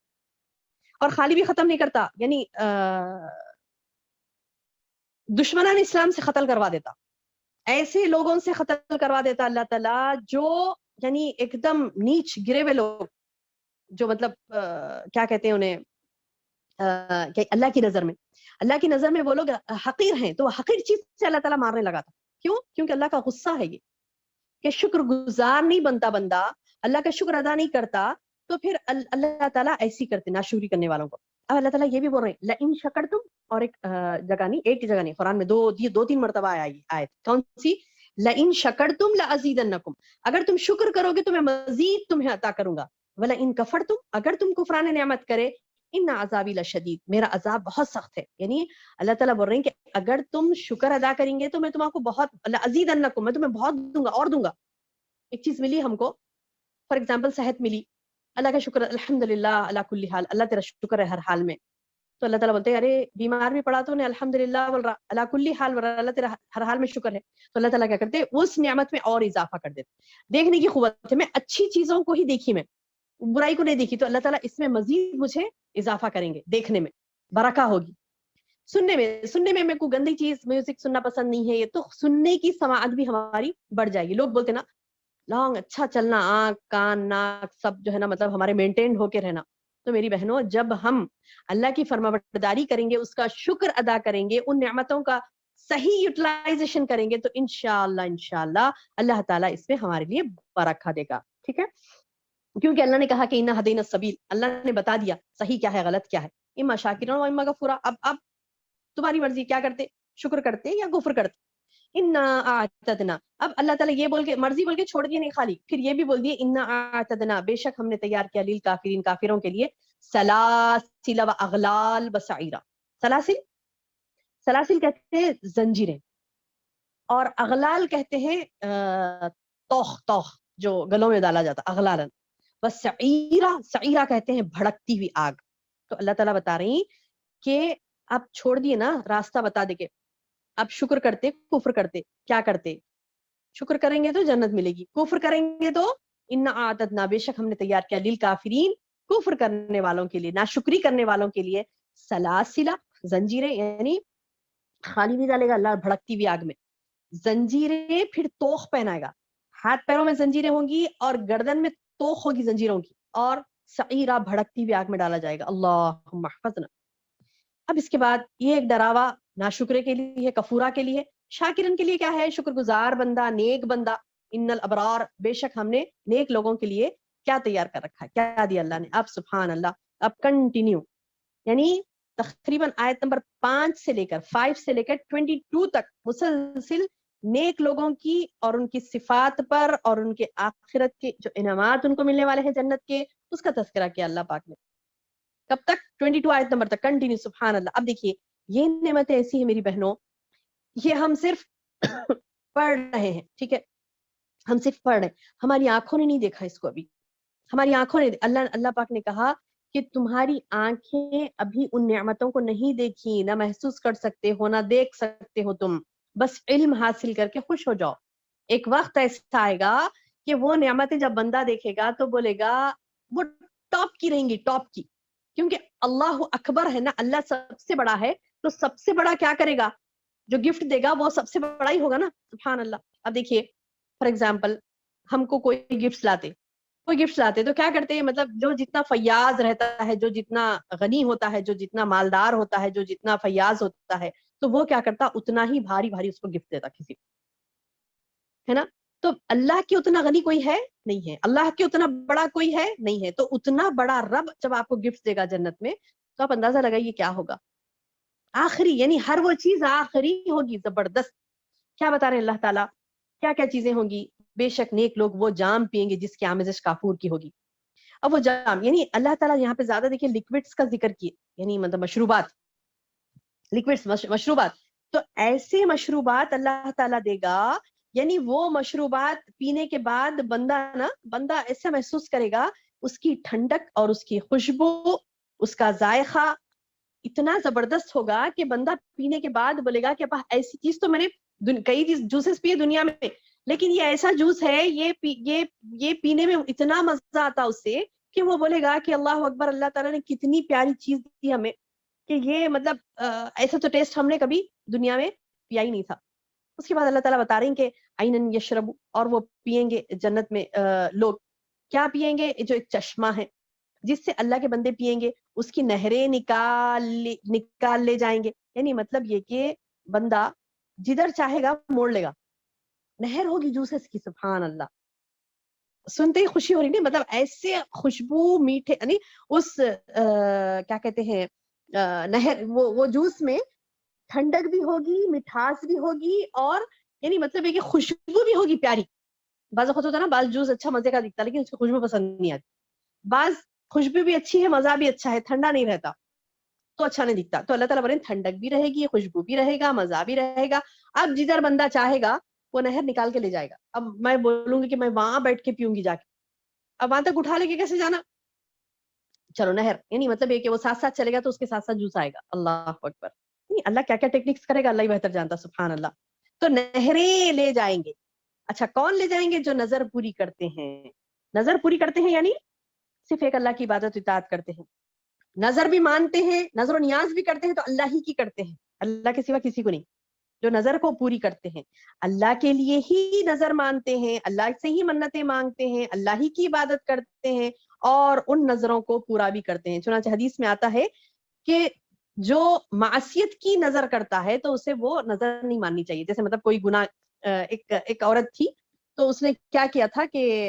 اور خالی بھی ختم نہیں کرتا, یعنی دشمنان اسلام سے قتل کروا دیتا, ایسے لوگوں سے قتل کروا دیتا اللہ تعالیٰ جو یعنی ایک دم نیچ گرے ہوئے لوگ, جو مطلب کیا کہتے ہیں انہیں, کہ اللہ کی نظر میں وہ لوگ حقیر ہیں, تو حقیر چیز سے اللہ تعالیٰ مارنے لگا تھا. کیوں؟ کیونکہ اللہ کا غصہ ہے یہ, کہ شکر گزار نہیں بنتا بندہ, اللہ کا شکر ادا نہیں کرتا, تو پھر اللہ تعالیٰ ایسی کرتے ناشکری کرنے والوں کو. اب اللہ تعالیٰ یہ بھی بول رہے ہیں لئن شکرتم, اور ایک جگہ نہیں, ایک جگہ نہیں, قرآن میں 2-3 مرتبہ آیا یہ آیت. کون سی؟ لئن شکرتم لازیدنکم, اگر تم شکر کرو گے تو میں مزید تمہیں عطا کروں گا. ولئن کفرتم, اگر تم کفران نعمت کرے, ان عذابی لشدید, میرا عذاب بہت سخت ہے. یعنی اللہ تعالیٰ بول رہے ہیں کہ اگر تم شکر ادا کریں گے تو میں تم کو بہت, لازیدنکم, میں تمہیں بہت دوں گا, اور دوں گا. ایک چیز ملی ہم کو, فار ایگزامپل صحت ملی, اللہ کا شکر, الحمدللہ علی کل حال, اللہ تیرا شکر ہے ہر حال میں. تو اللہ تعالیٰ بولتے ہیں ارے بیمار بھی پڑا تو نے الحمدللہ بول رہا, علی کل حال بول رہا, اللہ تیرا ہر حال میں شکر ہے. تو اللہ تعالیٰ کیا کرتے ہیں, اس نعمت میں اور اضافہ کر دیتے. دیکھنے کی قوت ہے, میں اچھی چیزوں کو ہی دیکھی, میں برائی کو نہیں دیکھی, تو اللہ تعالیٰ اس میں مزید مجھے اضافہ کریں گے, دیکھنے میں برکہ ہوگی. سننے میں میں کوئی گندی چیز میوزک سننا پسند نہیں ہے, تو سننے کی سماعت بھی ہماری بڑھ جائے گی. لوگ بولتے نا لانگ اچھا چلنا, آنکھ کان ناک سب جو ہے نا, مطلب ہمارے مینٹینڈ ہو کے رہنا. تو میری بہنوں, جب ہم اللہ کی فرمانبرداری کریں گے, اس کا شکر ادا کریں گے, ان نعمتوں کا صحیح یوٹیلائزیشن کریں گے, تو انشاءاللہ اللہ تعالیٰ اس میں ہمارے لیے برکہ دے گا. ٹھیک ہے, کیونکہ اللہ نے کہا کہ انا ہدینا السبیل, اللہ نے بتا دیا صحیح کیا ہے غلط کیا ہے, اما شاکرا و اما کفورا. اب تمہاری مرضی, کیا کرتے, شکر کرتے یا کفر کرتے. انا اعتدنا, اب اللہ تعالیٰ یہ بول کے, مرضی بول کے چھوڑ دیا نہیں خالی, پھر یہ بھی بول دیے انا اعتدنا, بے شک ہم نے تیار کیا للکافرین, کافروں کے لیے, سلاسل و اغلال و سعیرا. سلاسل کہتے ہیں زنجیریں, اور اغلال کہتے ہیں توخ جو گلوں میں ڈالا جاتا, اغلالن. بس سعیرا کہتے ہیں بھڑکتی ہوئی آگ. تو اللہ تعالیٰ بتا رہی کہ آپ چھوڑ دیے نا, راستہ بتا دے کے, اب شکر کرتے کفر کرتے, کیا کرتے, شکر کریں گے تو جنت ملے گی, کفر کریں گے تو انا اعتدنا, بے شک ہم نے تیار کیا للکافرین, کفر کرنے والوں کے لیے, ناشکری کرنے والوں کے لیے, سلاسلہ زنجیریں, یعنی خالی نہیں ڈالے گا اللہ بھڑکتی ہوئی آگ میں, زنجیریں پھر توخ پہنائے گا, ہاتھ پیروں میں زنجیریں ہوں گی اور گردن میں توخ ہوگی زنجیروں کی, اور سعیرہ بھڑکتی ہوئی آگ میں ڈالا جائے گا. اللہم احفظنا. اب اس کے بعد یہ ایک ڈراوا ناشکرے کے لیے, کفورا کے لیے. شاکرن کے لیے کیا ہے, شکر گزار بندہ, نیک بندہ. ان الابرار, بے شک ہم نے نیک لوگوں کے لیے کیا تیار کر رکھا ہے, کیا دیا اللہ نے. اب سبحان اللہ, اب کنٹینیو, یعنی تقریباً آیت نمبر 5 سے لے کر 22 تک مسلسل نیک لوگوں کی اور ان کی صفات پر اور ان کے آخرت کے جو انعامات ان کو ملنے والے ہیں جنت کے, اس کا تذکرہ کیا اللہ پاک نے. کب تک؟ 22 آیت نمبر تک کنٹینیو. سبحان اللہ. اب دیکھیے یہ نعمتیں ایسی ہیں میری بہنوں, یہ ہم صرف پڑھ رہے ہیں, ٹھیک ہے, ہم صرف پڑھ رہے ہیں, ہماری آنکھوں نے نہیں دیکھا اس کو ابھی, ہماری آنکھوں نے, اللہ پاک نے کہا کہ تمہاری آنکھیں ابھی ان نعمتوں کو نہیں دیکھی، نہ محسوس کر سکتے ہو، نہ دیکھ سکتے ہو تم، بس علم حاصل کر کے خوش ہو جاؤ. ایک وقت ایسا آئے گا کہ وہ نعمتیں جب بندہ دیکھے گا تو بولے گا وہ ٹاپ کی رہیں گی، ٹاپ کی، کیونکہ اللہ اکبر ہے نا، اللہ سب سے بڑا ہے، تو سب سے بڑا کیا کرے گا؟ جو گفٹ دے گا وہ سب سے بڑا ہی ہوگا نا. سبحان اللہ. اب دیکھیے فار ایگزامپل ہم کو کوئی گفٹ لاتے تو کیا کرتے ہیں، مطلب جو جتنا فیاض رہتا ہے، جو جتنا غنی ہوتا ہے، جو جتنا مالدار ہوتا ہے، جو جتنا فیاض ہوتا ہے، تو وہ کیا کرتا، اتنا ہی بھاری بھاری اس کو گفٹ دیتا کسی کو، ہے نا. تو اللہ کی اتنا غنی کوئی ہے نہیں ہے، اللہ کی اتنا بڑا کوئی ہے نہیں ہے، تو اتنا بڑا رب جب آپ کو گفٹ دے گا جنت میں تو آپ اندازہ لگائیے کیا ہوگا. آخری، یعنی ہر وہ چیز آخری ہوگی، زبردست. کیا بتا رہے ہیں اللہ تعالیٰ، کیا کیا چیزیں ہوں گی؟ بے شک نیک لوگ وہ جام پیئیں گے جس کی آمیزش کافور کی ہوگی. اب وہ جام، یعنی اللہ تعالیٰ یہاں پہ زیادہ دیکھیے لیکوڈس کا ذکر کیے، یعنی مطلب مشروبات، لیکوڈس مشروبات. تو ایسے مشروبات اللہ تعالیٰ دے گا، یعنی وہ مشروبات پینے کے بعد بندہ ایسا محسوس کرے گا، اس کی ٹھنڈک اور اس کی خوشبو، اس کا ذائقہ اتنا زبردست ہوگا کہ بندہ پینے کے بعد بولے گا کہ ایسی چیز تو میں نے کئی جوسز پیے دنیا میں، لیکن یہ ایسا جوس ہے، یہ پینے میں اتنا مزہ آتا اس سے کہ وہ بولے گا کہ اللہ اکبر، اللہ تعالیٰ نے کتنی پیاری چیز دی ہمیں، کہ یہ مطلب ایسا تو ٹیسٹ ہم نے کبھی دنیا میں پیا ہی نہیں تھا. اس کے بعد اللہ تعالیٰ بتا رہے ہیں کہ عینن یشرب، اور وہ پیئیں گے جنت میں لوگ. کیا پیئیں گے؟ جو ایک چشمہ ہے جس سے اللہ کے بندے پیئیں گے، اس کی نہریں نکال لے جائیں گے. یعنی مطلب یہ کہ بندہ جدھر چاہے گا موڑ لے گا، نہر ہوگی جوسز کی. سبحان اللہ. سنتے ہی خوشی ہو رہی نہیں، مطلب ایسے خوشبو میٹھے، یعنی اس کیا کہتے ہیں نہر، وہ جوس میں ٹھنڈک بھی ہوگی، مٹھاس بھی ہوگی، اور یعنی مطلب یہ کہ خوشبو بھی ہوگی پیاری. بعض وقت ہوتا ہے نا، بعض جوس اچھا مزے کا دکھتا ہے لیکن اس کی خوشبو پسند نہیں آتی. بعض خوشبو بھی اچھی ہے، مزہ بھی اچھا ہے، ٹھنڈا نہیں رہتا تو اچھا نہیں دکھتا. تو اللہ تعالیٰ بولے ٹھنڈک بھی رہے گی، خوشبو بھی رہے گا، مزہ بھی رہے گا. اب جدھر بندہ چاہے گا وہ نہر نکال کے لے جائے گا. اب میں بولوں گی کہ میں وہاں بیٹھ کے پیوں گی جا کے، اب وہاں تک اٹھا لے کے کیسے جانا؟ چلو نہر، یعنی مطلب یہ کہ وہ ساتھ ساتھ چلے گا تو اس کے ساتھ ساتھ جوس آئے گا. اللہ اکبر. اللہ کیا کیا ٹیکنکس کرے گا اللہ ہی بہتر جانتا. سبحان اللہ. تو نہریں لے جائیں گے. اچھا کون لے جائیں گے؟ جو نظر پوری کرتے ہیں. نظر پوری کرتے ہیں یعنی صرف ایک اللہ کی عبادت اطاعت کرتے ہیں، نظر بھی مانتے ہیں، نظر و نیاز بھی کرتے ہیں تو اللہ ہی کی کرتے ہیں، اللہ کے سوا کسی کو نہیں. جو نظر کو پوری کرتے ہیں، اللہ کے لیے ہی نظر مانتے ہیں، اللہ سے ہی منتیں مانگتے ہیں، اللہ ہی کی عبادت کرتے ہیں، اور ان نظروں کو پورا بھی کرتے ہیں. چنانچہ حدیث میں آتا ہے کہ جو معصیت کی نظر کرتا ہے تو اسے وہ نظر نہیں ماننی چاہیے. جیسے مطلب کوئی گناہ، ایک عورت تھی تو اس نے کیا کیا تھا کہ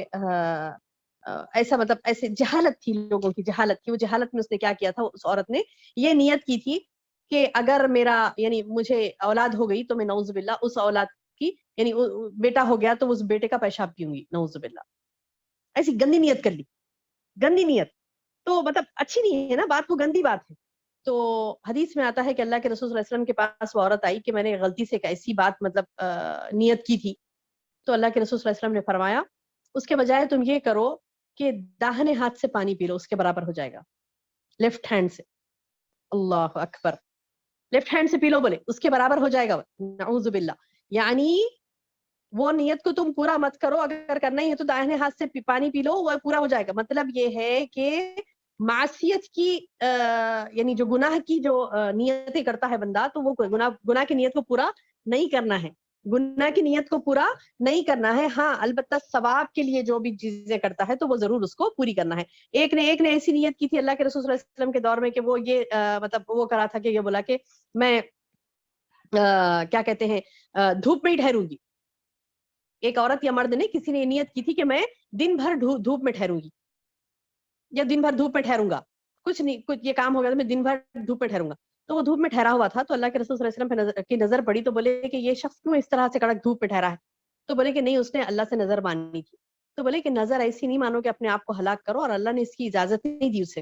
ایسا مطلب ایسے جہالت تھی، لوگوں کی جہالت تھی، وہ جہالت میں اس نے کیا کیا تھا، اس عورت نے یہ نیت کی تھی کہ اگر میرا یعنی مجھے اولاد ہو گئی تو میں نعوذ باللہ اس اولاد کی، یعنی بیٹا ہو گیا تو اس بیٹے کا پیشاب پیوں گی، نعوذ باللہ. ایسی گندی نیت کر لی، گندی نیت. تو مطلب اچھی نہیں ہے نا بات، وہ گندی بات ہے. تو حدیث میں آتا ہے کہ اللہ کے رسول صلی اللہ علیہ وسلم کے پاس وہ عورت آئی کہ میں نے غلطی سے ایک ایسی بات مطلب نیت کی تھی. تو اللہ کے رسول صلی اللہ علیہ وسلم نے فرمایا اس کے بجائے تم یہ کرو کہ داہنے ہاتھ سے پانی پی لو، اس کے برابر ہو جائے گا. لیفٹ ہینڈ سے. اللہ اکبر. لیفٹ ہینڈ سے پی لو، بولے اس کے برابر ہو جائے گا. نعوذ باللہ. یعنی وہ نیت کو تم پورا مت کرو، اگر کرنا ہی ہے تو داہنے ہاتھ سے پانی پی لو، وہ پورا ہو جائے گا. مطلب یہ ہے کہ معصیت کی یعنی جو گناہ کی جو نیتیں کرتا ہے بندہ، تو وہ گناہ کی نیت کو پورا نہیں کرنا ہے، گناہ کی نیت کو پورا نہیں کرنا ہے. ہاں البتہ ثواب کے لیے جو بھی چیزیں کرتا ہے تو وہ ضرور اس کو پوری کرنا ہے. ایک نے ایسی نیت کی تھی اللہ کے رسول صلی اللہ علیہ وسلم کے دور میں کہ وہ یہ مطلب وہ کرا تھا کہ یہ بولا کہ میں کیا کہتے ہیں دھوپ میں ہی ٹھہروں گی. ایک عورت یا مرد نے، کسی نے نیت کی تھی کہ میں دن بھر دھوپ میں ٹھہروں گی یا دن بھر دھوپ میں ٹھہروں گا، کچھ نہیں، کچھ یہ کام ہو گیا تو میں دن بھر دھوپ میں ٹھہروں گا. تو وہ دھوپ میں ٹھہرا ہوا تھا تو اللہ کے رسول صلی اللہ علیہ وسلم کی نظر پڑی تو بولے کہ یہ شخص کیوں اس طرح سے کڑک دھوپ میں ٹھہرا ہے؟ تو بولے کہ نہیں، اس نے اللہ سے نظر ماننی تھی. تو بولے کہ نظر ایسی نہیں مانو کہ اپنے آپ کو ہلاک کرو، اور اللہ نے اس کی اجازت نہیں دی اسے.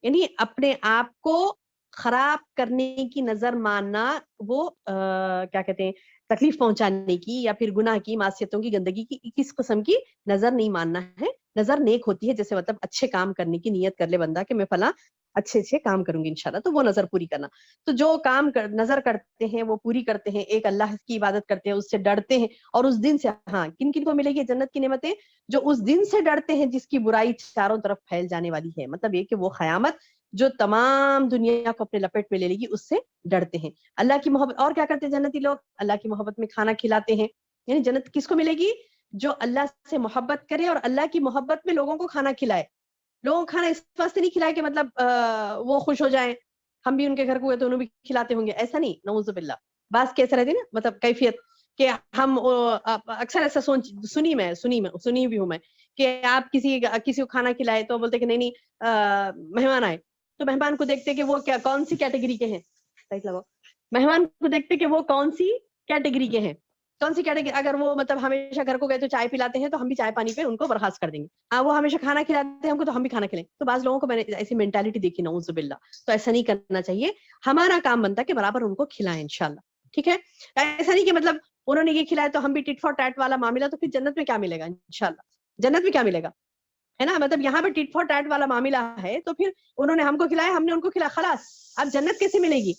یعنی اپنے آپ کو خراب کرنے کی نظر ماننا، وہ کیا کہتے ہیں تکلیف پہنچانے کی یا پھر گناہ کی، معصیتوں کی، گندگی کی، کس قسم کی نظر نہیں ماننا ہے. نظر نیک ہوتی ہے، جیسے مطلب اچھے کام کرنے کی نیت کر لے بندہ کہ میں فلاں اچھے اچھے کام کروں گی انشاءاللہ، تو وہ نظر پوری کرنا. تو جو کام نظر کرتے ہیں وہ پوری کرتے ہیں، ایک اللہ کی عبادت کرتے ہیں، اس سے ڈرتے ہیں، اور اس دن سے ہاں کن کن کو ملے گی جنت کی نعمتیں؟ جو اس دن سے ڈرتے ہیں جس کی برائی چاروں طرف پھیل جانے والی ہے. مطلب یہ کہ وہ قیامت جو تمام دنیا کو اپنے لپیٹ میں لے لے گی، اس سے ڈرتے ہیں. اللہ کی محبت. اور کیا کرتے ہیں جنتی لوگ؟ اللہ کی محبت میں کھانا کھلاتے ہیں. یعنی جنت کس کو ملے گی؟ جو اللہ سے محبت کرے اور اللہ کی محبت میں لوگوں کو کھانا کھلائے. لوگوں کو کھانا اس واسطے نہیں کھلائے کہ مطلب وہ خوش ہو جائیں، ہم بھی ان کے گھر کو گئے تو انہوں بھی کھلاتے ہوں گے، ایسا نہیں. نعوذ باللہ. بعض کیسے رہتی نا مطلب کیفیت کہ ہم اکثر ایسا سنی بھی ہوں میں کہ آپ کسی کو کھانا کھلائے تو بولتے کہ نہیں نہیں مہمان آئے، تو مہمان کو دیکھتے کہ وہ کون سی کیٹیگری کے ہیں. مہمان کو دیکھتے کہ وہ کون سی کیٹیگری کے ہیں، کون سی کیٹیگری. اگر وہ مطلب ہمیشہ گھر کو گئے تو چائے پلاتے ہیں تو ہم بھی چائے پانی پہ ان کو برخاست کر دیں گے. وہ ہمیشہ کھانا کھلاتے ہیں ہم کو تو ہم بھی کھانا کھلائیں. تو بعض لوگوں کو میں نے ایسی مینٹالٹی دیکھی نعوذ باللہ. تو ایسا نہیں کرنا چاہیے. ہمارا کام بنتا ہے کہ برابر ان کو کھلائیں انشاءاللہ. ٹھیک ہے. ایسا نہیں کہ مطلب انہوں نے یہ کھلایا تو ہم بھی ٹٹ فار ٹیٹ والا معاملہ. تو پھر جنت میں کیا ملے گا انشاءاللہ؟ جنت میں کیا ملے گا ہے نا. مطلب یہاں پہ ٹٹ فار ٹیٹ والا معاملہ ہے تو پھر انہوں نے ہم کو کھلایا، ہم نے ان کو کھلایا، خلاص. اب جنت کیسے ملے گی؟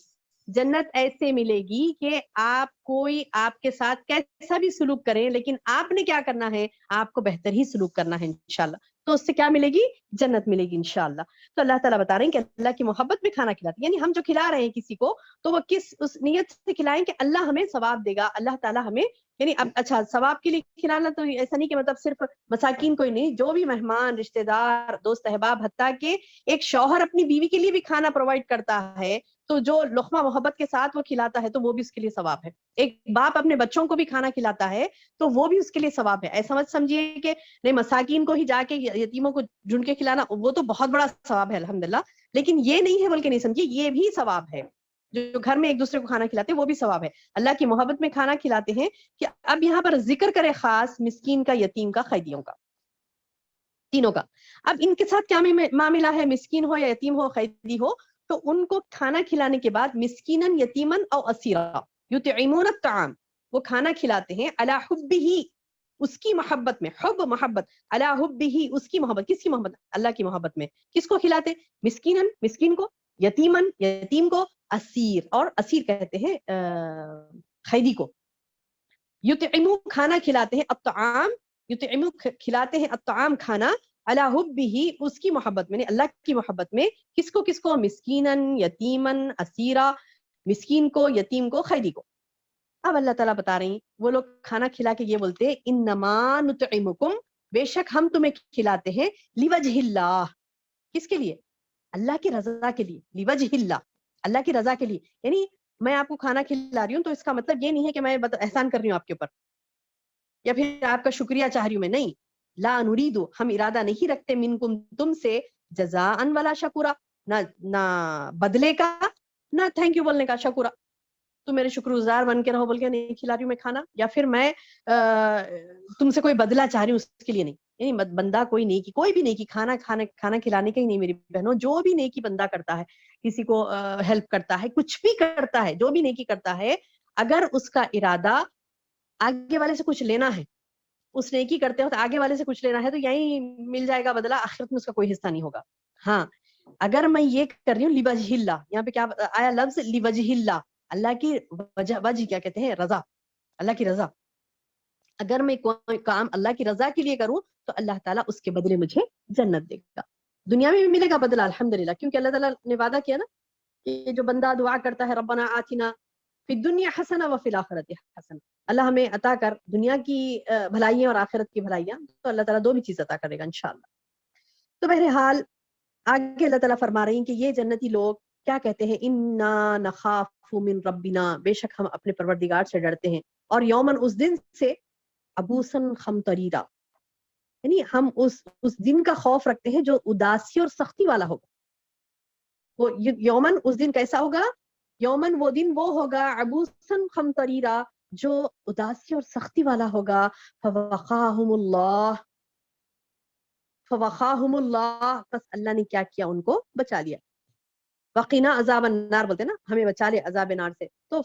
جنت ایسے ملے گی کہ آپ کوئی آپ کے ساتھ کیسا بھی سلوک کریں، لیکن آپ نے کیا کرنا ہے؟ آپ کو بہتر ہی سلوک کرنا ہے انشاءاللہ. تو اس سے کیا ملے گی؟ جنت ملے گی انشاءاللہ. تو اللہ تعالیٰ بتا رہے ہیں کہ اللہ کی محبت میں کھانا کھلاتے، یعنی ہم جو کھلا رہے ہیں کسی کو تو وہ کس اس نیت سے کھلائیں کہ اللہ ہمیں ثواب دے گا. اللہ تعالیٰ ہمیں یعنی اب اچھا ثواب کے لیے کھلانا تو ایسا نہیں کہ مطلب صرف مساکین کوئی نہیں، جو بھی مہمان رشتہ دار دوست احباب، حتیٰ کہ ایک شوہر اپنی بیوی کے لیے بھی کھانا پرووائڈ کرتا ہے تو جو لقمہ محبت کے ساتھ وہ کھلاتا ہے تو وہ بھی اس کے لیے ثواب ہے. ایک باپ اپنے بچوں کو بھی کھانا کھلاتا ہے تو وہ بھی اس کے لیے ثواب ہے. ایسا مت سمجھیے کہ نہیں مساکین کو ہی جا کے یتیموں کو ڈھونڈ کے کھلانا وہ تو بہت بڑا ثواب ہے الحمدللہ، لیکن یہ نہیں ہے بول کے نہیں سمجھیے، یہ بھی ثواب ہے. جو گھر میں ایک دوسرے کو کھانا کھلاتے ہیں وہ بھی ثواب ہے. اللہ کی محبت میں کھانا کھلاتے ہیں. کہ اب یہاں پر ذکر کرے خاص مسکین کا، یتیم کا، قیدیوں کا، تینوں کا. اب ان کے ساتھ کیا معاملہ ہے؟ مسکین ہو یا یتیم ہو قیدی ہو تو ان کو کھانا کھلانے کے بعد مسکینن یتیمن او اسیرا یطعمون الطعام، وہ کھانا کھلاتے ہیں علی حبہ، اس کی محبت میں. حب محبت، علی حبہ اس کی محبت. کس کی محبت؟ اللہ کی محبت میں. کس کو کھلاتے؟ مسکینن مسکین کو، یتیمن یتیم کو، اسیر اور اسیر کہتے ہیں قیدی کو. یطعمو کھانا کھلاتے ہیں، الطعام یطعمو کھلاتے ہیں، الطعام کھانا، علی حبہ اس کی محبت میں، اللہ کی محبت میں. کس کو کس کو؟ مسکینن یتیمن اسیرا، مسکین کو، یتیم کو، قیدی کو. اب اللہ تعالیٰ بتا رہی ہیں وہ لوگ کھانا کھلا کے یہ بولتے ہیں انما نطعمکم، بے شک ہم تمہیں کھلاتے ہیں لوجہ اللہ. کس کے لیے؟ اللہ کی رضا کے لیے. لوجہ اللہ، اللہ کی رضا کے لیے. یعنی میں آپ کو کھانا کھلا رہی ہوں تو اس کا مطلب یہ نہیں ہے کہ میں احسان کر رہی ہوں آپ کے اوپر یا پھر آپ کا شکریہ چاہ رہی ہوں میں. نہیں، لا نرید، ہم ارادہ نہیں رکھتے، منکم تم سے، جزاء ولا شکورا، نہ بدلے کا نہ تھینک یو بولنے کا. شکورا تم میرے شکر گزار بن کے رہو بول کے نہیں کھلا رہی ہوں میں کھانا، یا پھر میں تم سے کوئی بدلہ چاہ رہی ہوں، اس کے لیے نہیں. یعنی بندہ کوئی نیکی، کوئی بھی نیکی، کھانا کھلانے کا ہی نہیں میری بہنوں، جو بھی نیکی بندہ کرتا ہے، کسی کو ہیلپ کرتا ہے، کچھ بھی کرتا ہے، جو بھی نیکی کرتا ہے، اگر اس کا ارادہ آگے والے سے کچھ لینا ہے، اس نیکی کرتے وقت آگے والے سے کچھ لینا ہے، تو یہی مل جائے گا بدلہ، آخرت میں اس کا کوئی حصہ نہیں ہوگا. ہاں اگر میں یہ کر رہی ہوں لوجہ اللہ، یہاں پہ کیا آیا لفظ؟ لوجہ اللہ، اللہ کی وجہ کیا کہتے ہیں؟ رضا، اللہ کی رضا. اگر میں کوئی کام اللہ کی رضا کے لیے کروں تو اللہ تعالیٰ اس کے بدلے مجھے جنت دے گا. دنیا میں بھی ملے گا بدلہ الحمدللہ، کیونکہ اللہ تعالیٰ نے وعدہ کیا نا کہ جو بندہ دعا کرتا ہے ربنا آتنا فی الدنیا حسنہ وفی الآخرۃ حسنہ، اللہ ہمیں عطا کر دنیا کی بھلائیاں اور آخرت کی بھلائیاں، تو اللہ تعالیٰ دو بھی چیز عطا کرے گا انشاءاللہ. تو بہرحال آگے اللہ تعالیٰ فرما رہی ہیں کہ یہ جنتی لوگ کیا کہتے ہیں؟ انا نخاف من ربنا، بے شک ہم اپنے پروردگار سے ڈرتے ہیں، اور یومن اس دن سے، عبوسن قمطریرا، یعنی ہم اس دن کا خوف رکھتے ہیں جو اداسی اور سختی والا ہوگا. وہ یومن اس دن کیسا ہوگا؟ یومن وہ دن وہ ہوگا، عبوسن قمطریرا، جو اداسی اور سختی والا ہوگا. فوقاہم اللہ، بس اللہ نے کیا کیا؟ ان کو بچا لیا. وقینا عذاب النار بولتے نا، ہمیں بچا لے عذاب نار سے. تو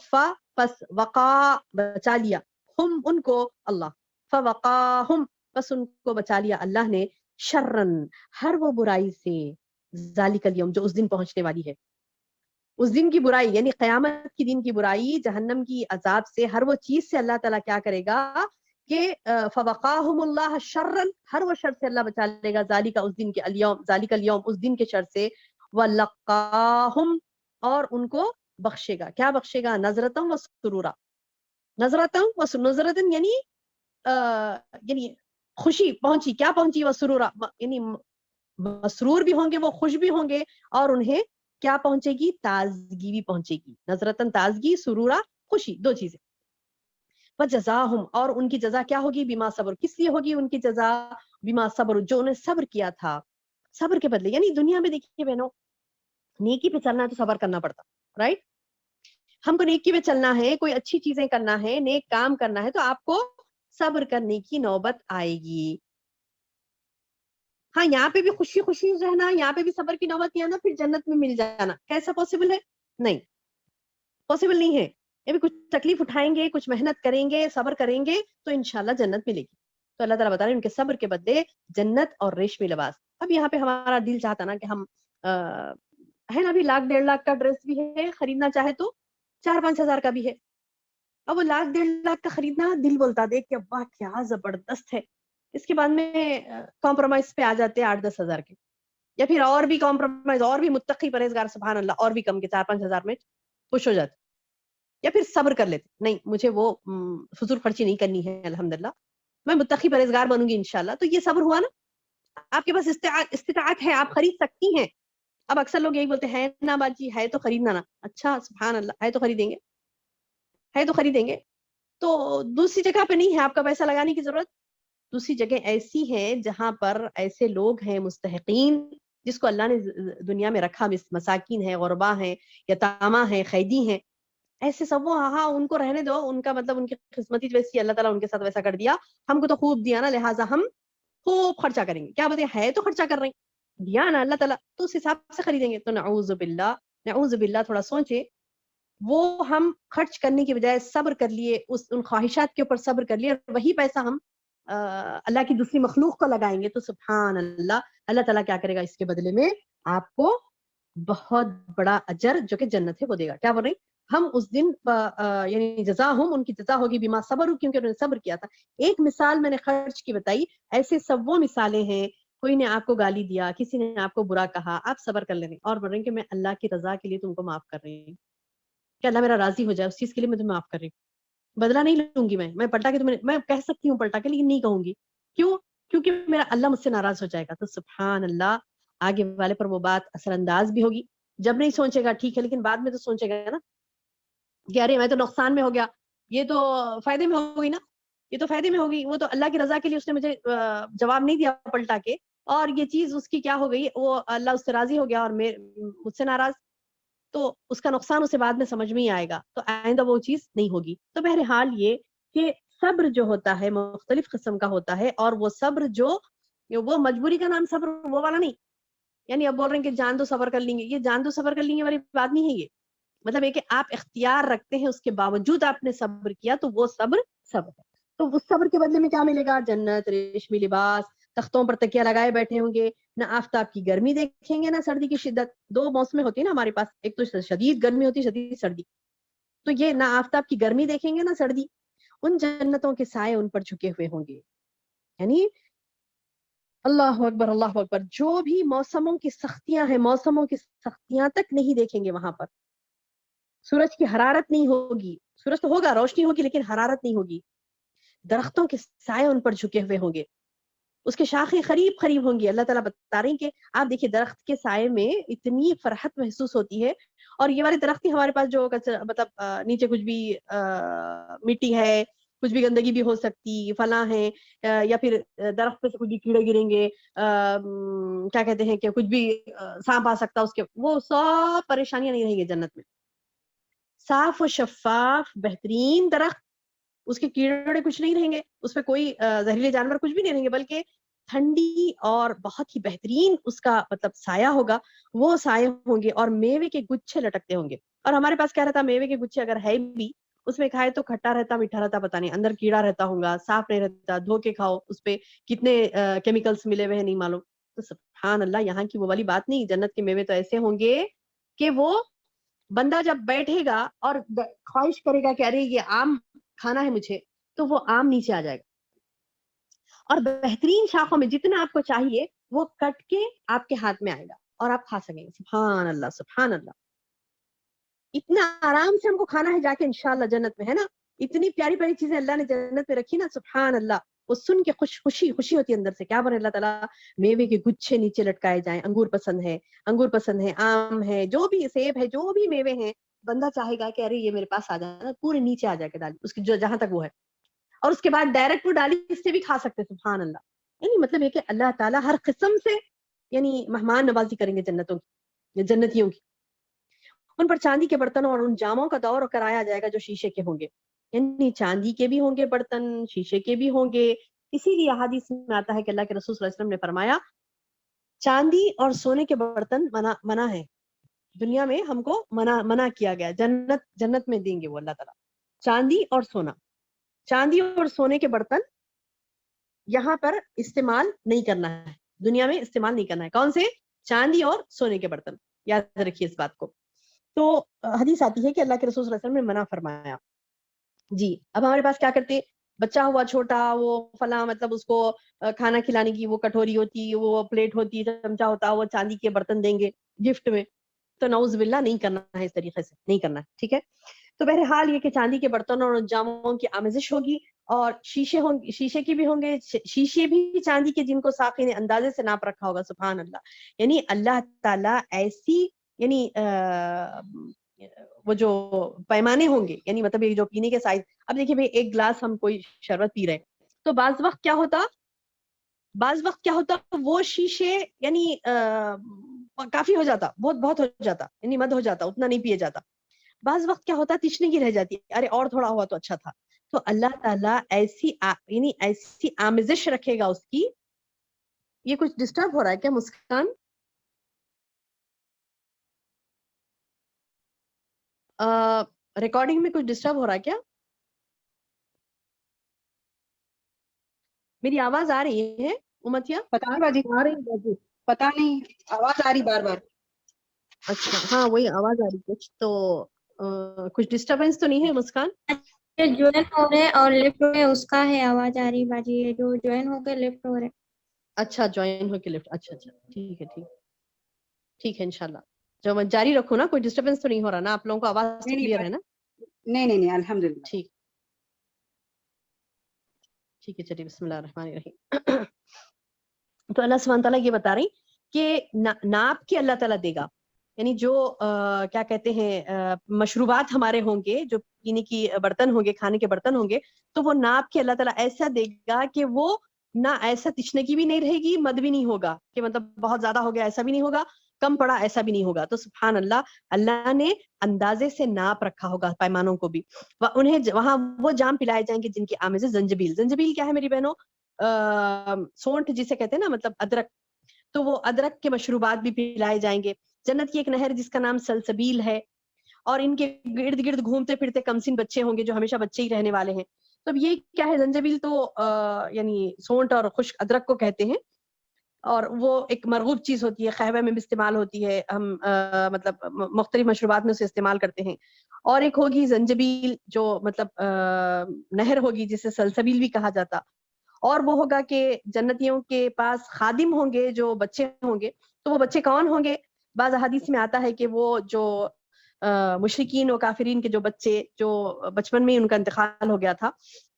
پس وقا بچا لیا، ہم ان کو، اللہ، فوقاہم پس ان کو بچا لیا اللہ نے، شرن ہر وہ برائی سے، ذالک الیوم جو اس دن پہنچنے والی ہے، اس دن کی برائی یعنی قیامت کی دن کی برائی، جہنم کی عذاب سے، ہر وہ چیز سے اللہ تعالیٰ کیا کرے گا کہ فوقاہم اللہ شرن، ہر وہ شر سے اللہ بچا لے گا، ذالک اس دن کے الیوم، ذالک الیوم اس دن کے شر سے، ولقاہم اور ان کو بخشے گا، کیا بخشے گا؟ نظرتم و سرورا، نظرتم و نظرتن یعنی خوشی پہنچی، کیا پہنچی؟ وہ سرورا یعنی مسرور بھی ہوں گے، وہ خوش بھی ہوں گے، اور انہیں کیا پہنچے گی؟ تازگی بھی پہنچے گی، نظرتن تازگی، سرورا خوشی، دو چیزیں۔ وجزاہم اور ان کی جزا کیا ہوگی؟ بما صبر، کس لیے ہوگی ان کی جزا؟ بما صبر، جو انہیں صبر کیا تھا، صبر کے بدلے، یعنی دنیا میں دیکھیے بہنوں، نیکی پہ چلنا ہے تو صبر کرنا پڑتا، رائٹ؟ ہم کو نیکی پہ چلنا ہے، کوئی اچھی چیزیں کرنا ہے، نیک کام کرنا ہے، تو آپ کو صبر کرنے کی نوبت آئے گی۔ ہاں یہاں پہ بھی خوشی خوشی رہنا، یہاں پہ بھی صبر کی نوبت نہیں آنا، پھر جنت میں مل جانا، کیسا پاسبل ہے؟ نہیں پاسبل نہیں ہے، یہ بھی کچھ تکلیف اٹھائیں گے، کچھ محنت کریں گے، صبر کریں گے تو انشاءاللہ جنت ملے گی۔ تو اللہ تعالیٰ بتا رہے ہیں ان کے صبر کے بدلے جنت اور ریشمی لباس۔ اب یہاں پہ ہمارا دل چاہتا نا کہ ہم ہے نا ابھی 1,00,000-1,50,000 کا ڈریس بھی ہے، خریدنا چاہے تو 4-5 ہزار کا بھی ہے، اب وہ 1,00,000-1,50,000 کا خریدنا، دل بولتا دیکھ کہ واہ کیا زبردست ہے، اس کے بعد میں کمپرومائز پہ آ جاتے ہیں 8-10 ہزار کے، یا پھر اور بھی کمپرومائز، اور بھی متقی پرہیزگار سبحان اللہ اور بھی کم کے 4-5 ہزار میں خوش ہو جاتے، یا پھر صبر کر لیتے، نہیں مجھے وہ فضول خرچی نہیں کرنی ہے، الحمدللہ میں متقی پرہیزگار بنوں گی انشاءاللہ۔ تو یہ صبر ہوا نا، آپ کے پاس استطاعت ہے، آپ خرید سکتی ہیں۔ اب اکثر لوگ یہی بولتے ہیں نا باجی ہے تو خریدنا نا، اچھا سبحان اللہ، ہے تو خریدیں گے، ہے تو خریدیں گے، تو دوسری جگہ پہ نہیں ہے آپ کا پیسہ لگانے کی ضرورت، دوسری جگہ ایسی ہے جہاں پر ایسے لوگ ہیں مستحقین، جس کو اللہ نے دنیا میں رکھا، مساکین ہیں، غربا ہیں، یتامہ ہیں، قیدی ہیں، ایسے سب وہ ہاں ان کو رہنے دو، ان کا مطلب ان کی قسمتی ویسی، اللہ تعالیٰ ان کے ساتھ ویسا کر دیا، ہم کو تو خوب دیا نا، لہٰذا ہم خوب خرچہ کریں گے، کیا بولتے ہے تو خرچہ کر رہے ہیں، دیا نا اللہ تعالیٰ تو اس حساب سے خریدیں گے۔ تو نعوذ باللہ، نعوذ باللہ، تھوڑا سوچے، وہ ہم خرچ کرنے کی بجائے صبر کر لیے، ان خواہشات کے اوپر صبر کر لیے، اور وہی پیسہ ہم اللہ کی دوسری مخلوق کو لگائیں گے، تو سبحان اللہ، اللہ تعالیٰ کیا کرے گا اس کے بدلے میں؟ آپ کو بہت بڑا اجر جو کہ جنت ہے وہ دے گا۔ کیا بول رہی؟ ہم اس دن یعنی جزاہم، ان کی جزا ہوگی بما صبر، کیونکہ انہوں نے صبر کیا تھا۔ ایک مثال میں نے خرچ کی بتائی، ایسے سب وہ مثالیں ہیں، کوئی نے آپ کو گالی دیا، کسی نے آپ کو برا کہا، آپ صبر کر لیں گے اور بول رہے ہیں کہ میں اللہ کی رضا کے لیے تم کو معاف کر رہی ہوں، کہ اللہ میرا راضی ہو جائے اس چیز کے لیے میں تمہیں معاف کر رہی ہوں، بدلہ نہیں لوں گی، میں پلٹا کے تمہیں، میں کہہ سکتی ہوں پلٹا کے لیکن نہیں کہوں گی، کیوں؟ کیونکہ میرا اللہ مجھ سے ناراض ہو جائے گا۔ تو سبحان اللہ، آگے والے پر وہ بات اثر انداز بھی ہوگی، جب نہیں سوچے گا ٹھیک ہے، لیکن بعد میں تو سوچے گا نا کہ ارے میں تو نقصان میں ہو گیا، یہ تو فائدے میں ہو گئی نا، یہ تو فائدے میں ہوگی، وہ تو اللہ کی رضا کے لیے اس نے مجھے جواب نہیں دیا پلٹا کے، اور یہ چیز اس کی کیا ہو گئی، وہ اللہ اس سے راضی ہو گیا اور مجھ سے ناراض، تو اس کا نقصان اسے بعد میں سمجھ میں ہی آئے گا، تو آئندہ وہ چیز نہیں ہوگی۔ تو بہرحال یہ کہ صبر جو ہوتا ہے مختلف قسم کا ہوتا ہے، اور وہ صبر جو وہ مجبوری کا نام صبر وہ والا نہیں، یعنی اب بول رہے ہیں کہ جان دو صبر کر لیں گے، یہ جان دو صبر کر لیں گے والی بات نہیں ہے، یہ مطلب ہے کہ آپ اختیار رکھتے ہیں، اس کے باوجود آپ نے صبر کیا، تو وہ صبر ہے۔ تو اس صبر کے بدلے میں کیا ملے گا؟ جنت، ریشمی لباس، تختوں پر تکیہ لگائے بیٹھے ہوں گے، نہ آفتاب کی گرمی دیکھیں گے، نہ سردی کی شدت، دو موسمیں ہوتی ہیں نا ہمارے پاس، ایک تو شدید گرمی ہوتی ہے، شدید سردی، تو یہ نہ آفتاب کی گرمی دیکھیں گے نہ سردی، ان جنتوں کے سائے ان پر جھکے ہوئے ہوں گے، یعنی اللہ اکبر، اللہ اکبر، جو بھی موسموں کی سختیاں ہیں، موسموں کی سختیاں تک نہیں دیکھیں گے وہاں پر، سورج کی حرارت نہیں ہوگی، سورج تو ہوگا، روشنی ہوگی لیکن حرارت نہیں ہوگی، درختوں کے سائے ان پر جھکے ہوئے ہوں گے، اس کے شاخیں قریب ہوں گی۔ اللہ تعالیٰ بتا رہے ہیں کہ آپ دیکھیے درخت کے سائے میں اتنی فرحت محسوس ہوتی ہے، اور یہ والے درخت ہی ہمارے پاس جو مطلب نیچے کچھ بھی مٹی ہے، کچھ بھی گندگی بھی ہو سکتی، فلاں ہے، یا پھر درخت پہ سے کچھ بھی کیڑے گریں گے، کیا کہتے ہیں کہ کچھ بھی سانپ آ سکتا اس کے، وہ سب پریشانیاں نہیں رہیں گی جنت میں، صاف و شفاف بہترین درخت، اس کے کیڑے کچھ نہیں رہیں گے، اس پہ کوئی زہریلے جانور کچھ بھی نہیں رہیں گے، بلکہ ٹھنڈی اور بہت ہی بہترین اس کا مطلب سایہ ہوگا، وہ سائے ہوں گے، اور میوے کے گچھے لٹکتے ہوں گے، اور ہمارے پاس کیا رہتا، میوے کے گچھے اگر ہے بھی اس میں کھائے تو کھٹا رہتا میٹھا رہتا پتہ نہیں, اندر کیڑا رہتا ہوگا, صاف نہیں رہتا, دھو کے کھاؤ, اس پہ کتنے کیمیکلس ملے ہوئے ہیں نہیں معلوم. تو سبحان اللہ, یہاں کی وہ والی بات نہیں, جنت کے میوے تو ایسے ہوں گے کہ وہ بندہ جب بیٹھے گا اور خواہش کرے گا کہ ارے یہ آم کھانا ہے مجھے, تو وہ آم نیچے آ جائے گا, اور بہترین شاخوں میں جتنا آپ کو چاہیے وہ کٹ کے آپ کے ہاتھ میں آئے گا اور آپ کھا سکیں گے. سبحان اللہ سبحان اللہ, اتنا آرام سے ہم کو کھانا ہے جا کے انشاءاللہ جنت میں, ہے نا. اتنی پیاری پیاری چیزیں اللہ نے جنت میں رکھی نا, سبحان اللہ. وہ سن کے خوشی ہوتی ہے اندر سے. کیا بولے اللہ تعالیٰ, میوے کے گچھے نیچے لٹکائے جائیں, انگور پسند ہے, آم ہے, جو بھی سیب ہے, جو بھی میوے ہیں, بندہ چاہے گا کہ ارے یہ میرے پاس آ جائے, پورے نیچے آ جا کے ڈالی اس کی جو جہاں تک وہ ہے, اور اس کے بعد ڈائریکٹ وہ ڈالی اس سے بھی کھا سکتے. سبحان اللہ. یعنی مطلب یہ کہ اللہ تعالیٰ ہر قسم سے یعنی مہمان نوازی کریں گے جنتیوں کی. ان پر چاندی کے برتن اور ان جاموں کا دور کرایا جائے گا جو شیشے کے ہوں گے. یعنی چاندی کے بھی ہوں گے برتن, شیشے کے بھی ہوں گے. اسی لیے احادیث میں آتا ہے کہ اللہ کے رسول صلی اللہ علیہ وسلم نے فرمایا چاندی اور سونے کے برتن منع ہے دنیا میں, ہم کو منع کیا گیا. جنت میں دیں گے وہ اللہ تعالیٰ چاندی اور سونا. چاندی اور سونے کے برتن یہاں پر استعمال نہیں کرنا ہے, دنیا میں استعمال نہیں کرنا ہے. کون سے؟ چاندی اور سونے کے برتن. یاد رکھیے اس بات کو. تو حدیث آتی ہے کہ اللہ کے رسول صلی اللہ علیہ وسلم نے منع فرمایا. جی, اب ہمارے پاس کیا کرتے, بچہ ہوا چھوٹا, وہ فلاں مطلب اس کو کھانا کھلانے کی وہ کٹوری ہوتی, وہ پلیٹ ہوتی, چمچا ہوتا, وہ چاندی کے برتن دیں گے گفٹ میں. تو نعوذ باللہ نہیں کرنا ہے, اس طریقے سے نہیں کرنا ہے, ٹھیک ہے. تو بہرحال یہ کہ چاندی کے برتن اور جاموں کی آمیزش ہوگی, اور شیشے کی بھی ہوں گے. شیشے بھی چاندی کے جن کو ساقی نے اندازے سے ناپ رکھا ہوگا. سبحان اللہ. یعنی اللہ تعالیٰ ایسی یعنی وہ جو پیمانے ہوں گے, یعنی مطلب یہ جو پینے کے سائز. اب دیکھیے بھائی, ایک گلاس ہم کوئی شربت پی رہے, تو بعض وقت کیا ہوتا وہ شیشے یعنی کافی ہو جاتا, بہت ہو جاتا, یعنی مد ہو جاتا, اتنا نہیں پیے جاتا. بعض وقت کیا ہوتا تشنگی رہ جاتی, ارے اور تھوڑا ہوا تو اچھا تھا. تو اللہ تعالیٰ ایسی آمیزش رکھے گا اس کی. یہ کچھ ڈسٹرب ہو رہا ہے کیا مسکان؟ ریکارڈنگ میں کچھ ڈسٹرب ہو رہا ہے کیا؟ میری آواز آ رہی ہے امتیا؟ پتا نہیں باجی, آ رہی باجی, پتا نہیں آواز آ رہی بار بار. اچھا, ہاں وہی آواز آ رہی کچھ. تو کچھ ڈسٹربنس تو نہیں ہے مسکان؟ جوائن ہو رہے اور لیفٹ ہو رہے اس کا ہے آواز آ رہی باجی, جو جوائن ہو کے لیفٹ ہو رہے. اچھا, جوائن ہو کے لیفٹ. اچھا, ٹھیک ہے انشاءاللہ. جو میں جاری رکھوں نا, کوئی ڈسٹربنس تو نہیں ہو رہا نا, آپ لوگوں کو آواز نہیں کلیئر ہے نا؟ نہیں الحمدللہ. ٹھیک ہے, چلیے بسم اللہ الرحمن الرحیم. تو اللہ سبحانہ تعالیٰ یہ بتا رہی کہ ناپ کے اللہ تعالیٰ دے گا. یعنی جو کیا کہتے ہیں مشروبات ہمارے ہوں گے, جو پینے کی برتن ہوں گے, کھانے کے برتن ہوں گے, تو وہ ناپ کے اللہ تعالیٰ ایسا دے گا کہ وہ نہ ایسا تشنگی بھی نہیں رہے گی, مد بھی نہیں ہوگا کہ مطلب بہت زیادہ ہو گیا, ایسا بھی نہیں ہوگا, کم پڑا ایسا بھی نہیں ہوگا. تو سبحان اللہ نے اندازے سے ناپ رکھا ہوگا پیمانوں کو بھی. انہیں وہاں وہ جام پلائے جائیں گے جن کی آمیزش زنجبیل کیا ہے میری بہنوں؟ سونٹ جسے کہتے ہیں نا, مطلب ادرک. تو وہ ادرک کے مشروبات بھی پلائے جائیں گے. جنت کی ایک نہر جس کا نام سلسبیل ہے, اور ان کے گرد گرد گھومتے پھرتے کمسن بچے ہوں گے جو ہمیشہ بچے ہی رہنے والے ہیں. تو اب یہ کیا ہے, زنجبیل تو یعنی سونٹ اور خشک ادرک کو کہتے ہیں, اور وہ ایک مرغوب چیز ہوتی ہے, قہوہ میں بھی استعمال ہوتی ہے, ہم مطلب مختلف مشروبات میں اسے استعمال کرتے ہیں. اور ایک ہوگی زنجبیل جو مطلب نہر ہوگی جسے سلسبیل بھی کہا جاتا. اور وہ ہوگا کہ جنتیوں کے پاس خادم ہوں گے جو بچے ہوں گے. تو وہ بچے کون ہوں گے؟ بعض احادیث میں آتا ہے کہ وہ جو مشرکین و کافرین کے جو بچے جو بچپن میں ان کا انتقال ہو گیا تھا,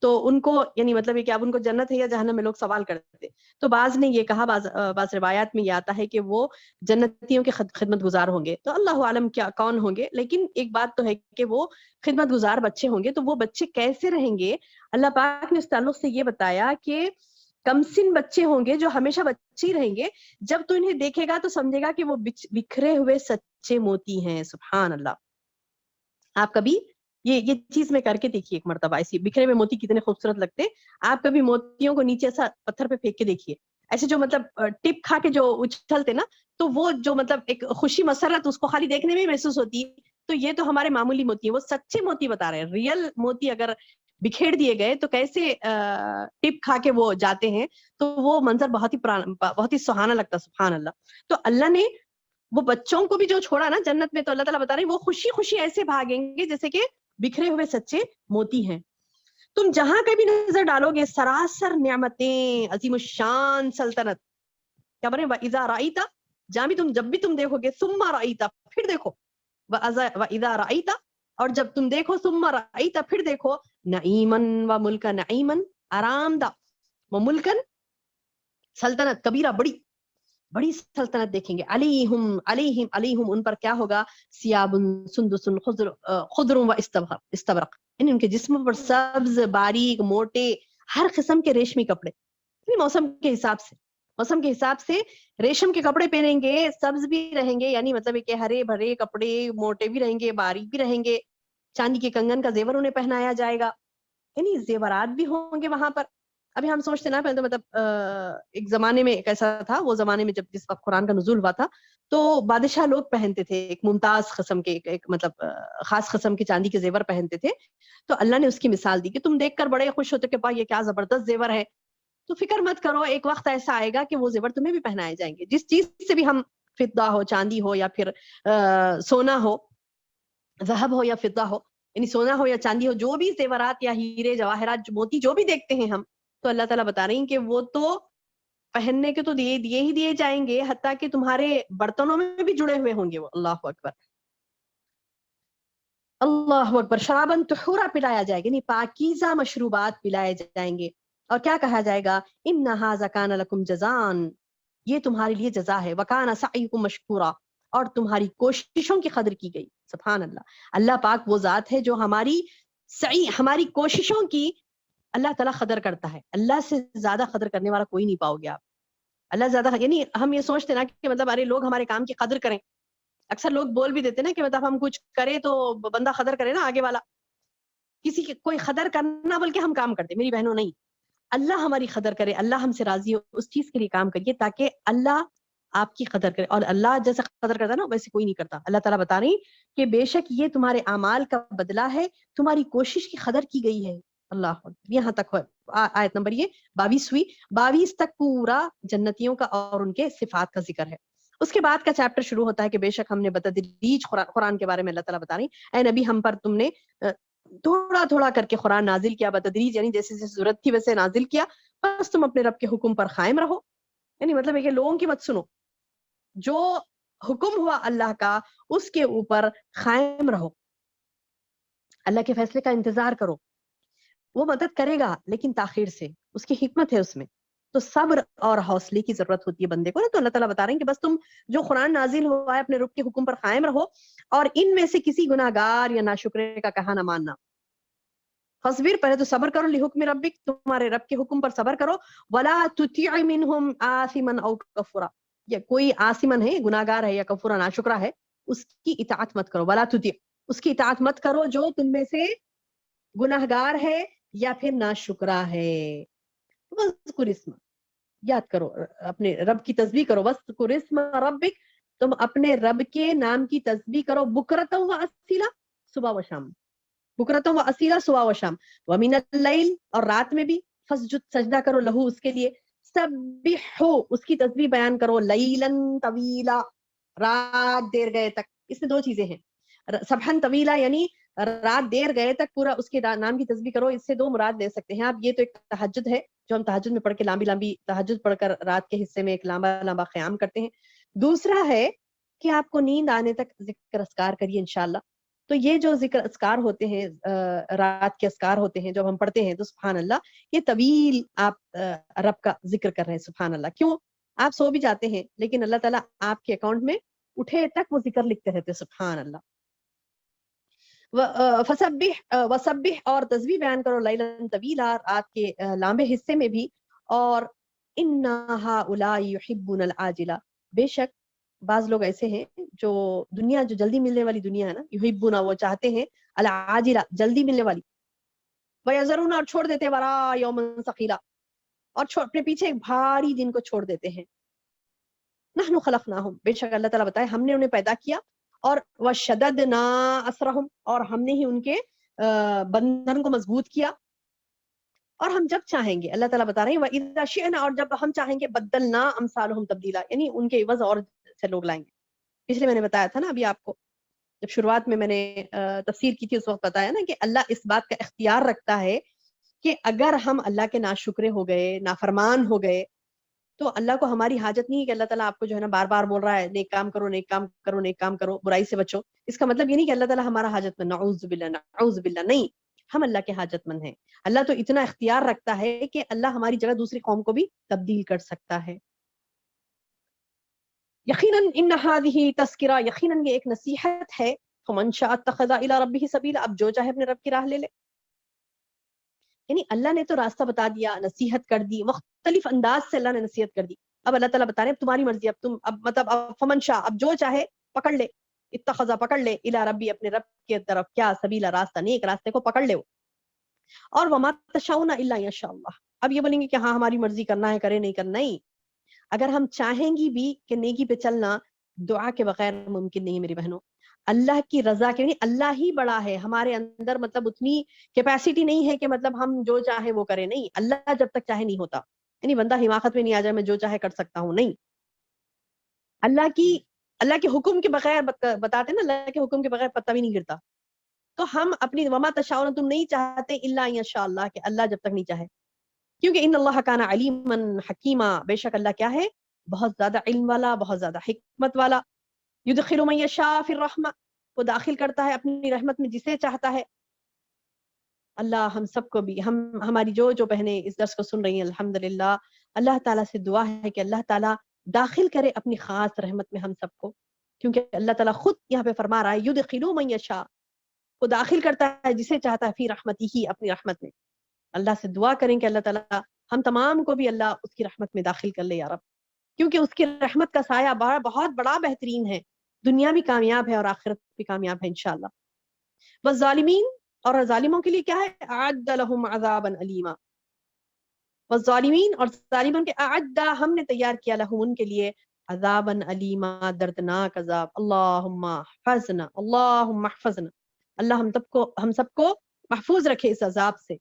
تو ان کو یعنی مطلب یہ کہ اب ان کو جنت ہے یا جہنم میں لوگ سوال کرتے. تو بعض نے یہ کہا, بعض روایات میں یہ آتا ہے کہ وہ جنتیوں کے خدمت گزار ہوں گے. تو اللہ عالم کیا کون ہوں گے, لیکن ایک بات تو ہے کہ وہ خدمت گزار بچے ہوں گے. تو وہ بچے کیسے رہیں گے؟ اللہ پاک نے اس تعلق سے یہ بتایا کہ کمسن بچے ہوں گے جو ہمیشہ بچے ہی رہیں گے. جب تو انہیں دیکھے گا تو سمجھے گا کہ وہ بکھرے ہوئے سچے موتی ہیں. سبحان اللہ. آپ کبھی یہ چیز میں کر کے دیکھیے ایک مرتبہ, ایسی بکھرے ہوئے موتی کتنے خوبصورت لگتے. آپ کبھی موتیوں کو نیچے ایسا پتھر پہ پھینک کے دیکھیے, ایسے جو مطلب ٹپ کھا کے جو اچھلتے نا, تو وہ جو مطلب ایک خوشی مسرت اس کو خالی دیکھنے میں محسوس ہوتی ہے. تو یہ تو ہمارے معمولی موتی ہیں، وہ سچے موتی بتا رہے ہیں. ریئل موتی اگر بکھیر دیے گئے تو کیسے ٹپ کھا کے وہ جاتے ہیں، تو وہ منظر بہت ہی سہانا لگتا. سبحان اللہ. تو اللہ نے وہ بچوں کو بھی جو چھوڑا نا جنت میں، تو اللہ تعالیٰ بتا رہے ہیں وہ خوشی خوشی ایسے بھاگیں گے جیسے کہ بکھرے ہوئے سچے موتی ہیں. تم جہاں کبھی نظر ڈالو گے سراسر نعمتیں، عظیم الشان سلطنت. کیا بنے وَإِذَا رَأَيْتَ، جہاں بھی تم، جب بھی تم دیکھو گے، ثُمَّ رَأَيْتَ، پھر دیکھو، وَإِذَا رَأَيْتَ، اور جب تم دیکھو، ثُمَّ رَأَيْتَ، پھر دیکھو، نَعِيمًا وَمُلْكًا، نعیمًا آرام دہ، وملکن سلطنت کبیرہ، بڑی سلطنت دیکھیں گے. علیہم ان پر کیا ہوگا، سیاب سندس خضر و استبرق، یعنی ان کے جسم پر سبز، باریک، موٹے، ہر قسم کے ریشمی کپڑے. یعنی موسم کے حساب سے ریشم کے کپڑے پہنیں گے، سبز بھی رہیں گے، یعنی مطلب کہ ہرے بھرے کپڑے، موٹے بھی رہیں گے، باریک بھی رہیں گے. چاندی کے کنگن کا زیور انہیں پہنایا جائے گا، یعنی زیورات بھی ہوں گے وہاں پر. ابھی ہم سوچتے نا، پہلے تو مطلب ایک زمانے میں ایک ایسا تھا، وہ زمانے میں جس وقت قرآن کا نزول ہوا تھا، تو بادشاہ لوگ پہنتے تھے ایک ممتاز قسم کے، ایک مطلب خاص قسم کے چاندی کے زیور پہنتے تھے. تو اللہ نے اس کی مثال دی کہ تم دیکھ کر بڑے خوش ہوتے کہ پا یہ کیا زبردست زیور ہے. تو فکر مت کرو، ایک وقت ایسا آئے گا کہ وہ زیور تمہیں بھی پہنائے جائیں گے. جس چیز سے بھی ہم، فضہ ہو، چاندی ہو، یا پھر سونا ہو، ذہب ہو یا فضہ ہو، یعنی سونا ہو یا چاندی ہو، جو بھی زیورات یا ہیرے جواہرات موتی جو بھی دیکھتے ہیں ہم، تو اللہ تعالیٰ بتا رہے ہیں کہ وہ تو پہننے کے تو دیے ہی دیے جائیں گے، حتیٰ کہ تمہارے برتنوں میں بھی جڑے ہوئے ہوں گے وہ. اللہ اکبر، اللہ اکبر. شرابن طہورا پلایا جائے گا، یعنی پاکیزہ مشروبات پلائے جائیں گے. اور کیا کہا جائے گا، ان ھذا کان لکم جزان، یہ تمہارے لیے جزا ہے. وکان سعیکم مشکورا، اور تمہاری کوششوں کی قدر کی گئی. سبحان اللہ. اللہ پاک وہ ذات ہے جو ہماری سعی، ہماری کوششوں کی اللہ تعالیٰ قدر کرتا ہے. اللہ سے زیادہ قدر کرنے والا کوئی نہیں پاؤ گے آپ. اللہ زیادہ، یعنی ہم یہ سوچتے نا کہ مطلب ارے لوگ ہمارے کام کی قدر کریں. اکثر لوگ بول بھی دیتے نا کہ مطلب ہم کچھ کریں تو بندہ قدر کرے نا، آگے والا کسی کی کوئی قدر کرنا بلکہ ہم کام کرتے. میری بہنوں نہیں، اللہ ہماری قدر کرے، اللہ ہم سے راضی ہو، اس چیز کے لیے کام کریے تاکہ اللہ آپ کی قدر کرے. اور اللہ جیسا قدر کرتا ہے نا ویسے کوئی نہیں کرتا. اللہ تعالیٰ بتا رہی کہ بے شک یہ تمہارے اعمال کا بدلہ ہے، تمہاری کوشش کی قدر کی گئی ہے. اللہ، یہاں تک آیت نمبر یہ 22 ہوئی. 22 تک پورا جنتیوں کا اور ان کے صفات کا ذکر ہے. اس کے بعد کا چیپٹر شروع ہوتا ہے کہ بے شک ہم نے بتدریج قرآن کے بارے میں اللہ تعالیٰ بتا رہی، اے نبی ہم پر تم نے تھوڑا تھوڑا کر کے قرآن نازل کیا، بتدریج یعنی جیسے جیسے ضرورت تھی ویسے نازل کیا. بس تم اپنے رب کے حکم پر قائم رہو، یعنی مطلب ہے کہ لوگوں کی مت سنو، جو حکم ہوا اللہ کا اس کے اوپر قائم رہو، اللہ کے فیصلے کا انتظار کرو. وہ مدد کرے گا لیکن تاخیر سے، اس کی حکمت ہے اس میں. تو صبر اور حوصلے کی ضرورت ہوتی ہے بندے کو نا. تو اللہ تعالیٰ بتا رہے ہیں کہ بس تم جو قرآن نازل ہوا ہے اپنے رب کے حکم پر قائم رہو، اور ان میں سے کسی گناہگار یا ناشکرے کا کہا نہ ماننا. فصبر، پہلے تو صبر کرو، لحکم ربک، تمہارے رب کے حکم پر صبر کرو. ولا تطیع منہم آثما او کفورا، یا کوئی آثمن ہے، گناہگار ہے، یا کفورا ناشکرا ہے، اس کی اطاعت مت کرو. ولا تطیع، اس کی اطاعت مت کرو جو تم میں سے گناہگار ہے یا پھر ناشکرا ہے. وذکر اسم، یاد کرو اپنے رب کی تسبیح کرو. وذکر اسم ربک، تم اپنے رب کے نام کی تسبیح کرو. بکرۃ و اصیلا، صبح و شام. بکرۃ و اصیلا، صبح و شام. ومن اللیل، اور رات میں بھی. فسجد، سجدہ کرو، لہو، اس کے لیے. سبحو، اس کی تسبیح بیان کرو. لیلا طویلا، رات دیر گئے تک. اس میں دو چیزیں ہیں، سبحن طویلا یعنی رات دیر گئے تک پورا اس کے نام کی تسبیح کرو. اس سے دو مراد لے سکتے ہیں آپ. یہ تو ایک تہجد ہے جو ہم تہجد میں پڑھ کے لمبی تہجد پڑھ کر رات کے حصے میں ایک لمبا قیام کرتے ہیں. دوسرا ہے کہ آپ کو نیند آنے تک ذکر اذکار کریے انشاءاللہ. تو یہ جو ذکر اذکار ہوتے ہیں، رات کے اذکار ہوتے ہیں جب ہم پڑھتے ہیں تو سبحان اللہ یہ طویل آپ رب کا ذکر کر رہے ہیں. سبحان اللہ. کیوں؟ آپ سو بھی جاتے ہیں لیکن اللہ تعالیٰ آپ کے اکاؤنٹ میں اٹھے تک وہ ذکر لکھتے رہتے. سبحان اللہ. وسبح، اور تسبیح بیان کرو. لیلا طویلا، رات کے لمبے حصے میں بھی. اور ان ہؤلاء یحبون العاجلہ، بے شک بعض لوگ ایسے ہیں جو دنیا، جو جلدی ملنے والی دنیا ہے نا، یحبون، وہ چاہتے ہیں، العاجلہ، جلدی ملنے والی. ویذرون، اور چھوڑ دیتے، وراء یوما ثقیلا، اور اپنے پیچھے ایک بھاری دن کو چھوڑ دیتے ہیں. نحن خلقناہم، بے شک اللہ تعالیٰ بتائے ہم نے انہیں پیدا کیا اور وشددنا اسرہم، اور ہم نے ہی ان کے بندھن کو مضبوط کیا، اور ہم جب چاہیں گے، اللہ تعالیٰ بتا رہے ہیں وَإِذَا شِئْنَا، اور جب ہم چاہیں گے بدلنا امثالہم تبدیلا، یعنی ان کے عوض اور سے لوگ لائیں گے. پچھلے میں نے بتایا تھا نا ابھی آپ کو، جب شروعات میں نے تفسیر کی تھی اس وقت بتایا نا کہ اللہ اس بات کا اختیار رکھتا ہے کہ اگر ہم اللہ کے ناشکرے ہو گئے، نافرمان ہو گئے، تو اللہ کو ہماری حاجت نہیں ہے کہ اللہ تعالیٰ آپ کو جو ہے نا بار بار بول رہا ہے نیک کام کرو، نیک کام کرو، نیک کام کرو، برائی سے بچو. اس کا مطلب یہ نہیں کہ اللہ تعالیٰ ہمارا حاجت مند، نعوذ باللہ نعوذ باللہ، نہیں، ہم اللہ کے حاجت مند ہیں. اللہ تو اتنا اختیار رکھتا ہے کہ اللہ ہماری جگہ دوسری قوم کو بھی تبدیل کر سکتا ہے. یقیناً ان هذه تذکرہ، یقیناً یہ ایک نصیحت ہے. فمن شاء اتخذ الى ربه سبیلا، اب جو چاہے اپنے رب کی راہ لے لے. یعنی اللہ نے تو راستہ بتا دیا، نصیحت کر دی، مختلف انداز سے اللہ نے نصیحت کر دی. اب اللہ تعالیٰ بتا رہے ہیں اب تمہاری مرضی، اب تم اب فمن شاء، اب جو چاہے پکڑ لے، اتخذ پکڑ لے، الی ربی اپنے رب کی طرف، کیا سبیلا راستہ، نیک راستے کو پکڑ لے. اور وما تشاؤون الا ان شاء اللہ، اب یہ بولیں گے کہ ہاں ہماری مرضی کرنا ہے کرے، نہیں کرنا. نہیں، اگر ہم چاہیں گی بھی کہ نیکی پہ چلنا دعا کے بغیر ممکن نہیں میری بہنوں. اللہ کی رضا کے، اللہ ہی بڑا ہے، ہمارے اندر مطلب اتنی کیپیسٹی نہیں ہے کہ مطلب ہم جو چاہے وہ کریں. نہیں، اللہ جب تک چاہے نہیں ہوتا. یعنی بندہ حماقت میں نہیں آ جائے میں جو چاہے کر سکتا ہوں، نہیں. اللہ کے حکم کے بغیر بتاتے نا، اللہ کے حکم کے بغیر پتہ بھی نہیں گرتا. تو ہم اپنی وما تشاؤون، تم نہیں چاہتے الا ان شاء اللہ، کہ اللہ جب تک نہیں چاہے، کیونکہ ان اللہ کان علیما حکیما، بے شک اللہ کیا ہے، بہت زیادہ علم والا، بہت زیادہ حکمت والا. یدخل من یشاء فی الرحمہ، وہ داخل کرتا ہے اپنی رحمت میں جسے چاہتا ہے. اللہ ہم سب کو بھی، ہماری جو بہنیں اس درس کو سن رہی ہیں الحمدللہ، اللہ تعالیٰ سے دعا ہے کہ اللہ تعالیٰ داخل کرے اپنی خاص رحمت میں ہم سب کو، کیونکہ اللہ تعالیٰ خود یہاں پہ فرما رہا ہے یدخل من یشاء، وہ داخل کرتا ہے جسے چاہتا ہے فی رحمتہ، اپنی رحمت میں. اللہ سے دعا کریں کہ اللہ تعالیٰ ہم تمام کو بھی اللہ اس کی رحمت میں داخل کر لے یا رب، کیونکہ اس کی رحمت کا سایہ بہت بڑا بہترین ہے، دنیا بھی کامیاب ہے اور آخرت بھی کامیاب ہے انشاءاللہ. والظالمین، اور ظالموں کے لیے کیا ہے، اعد لهم عذابا الیما. والظالمین، اور ظالموں کے اعد، ہم نے تیار کیا لهم ان کے لیے عذابا الیما، دردناک عذاب. اللہم احفظنا، اللہم احفظنا، اللہ ہم سب کو محفوظ رکھے اس عذاب سے.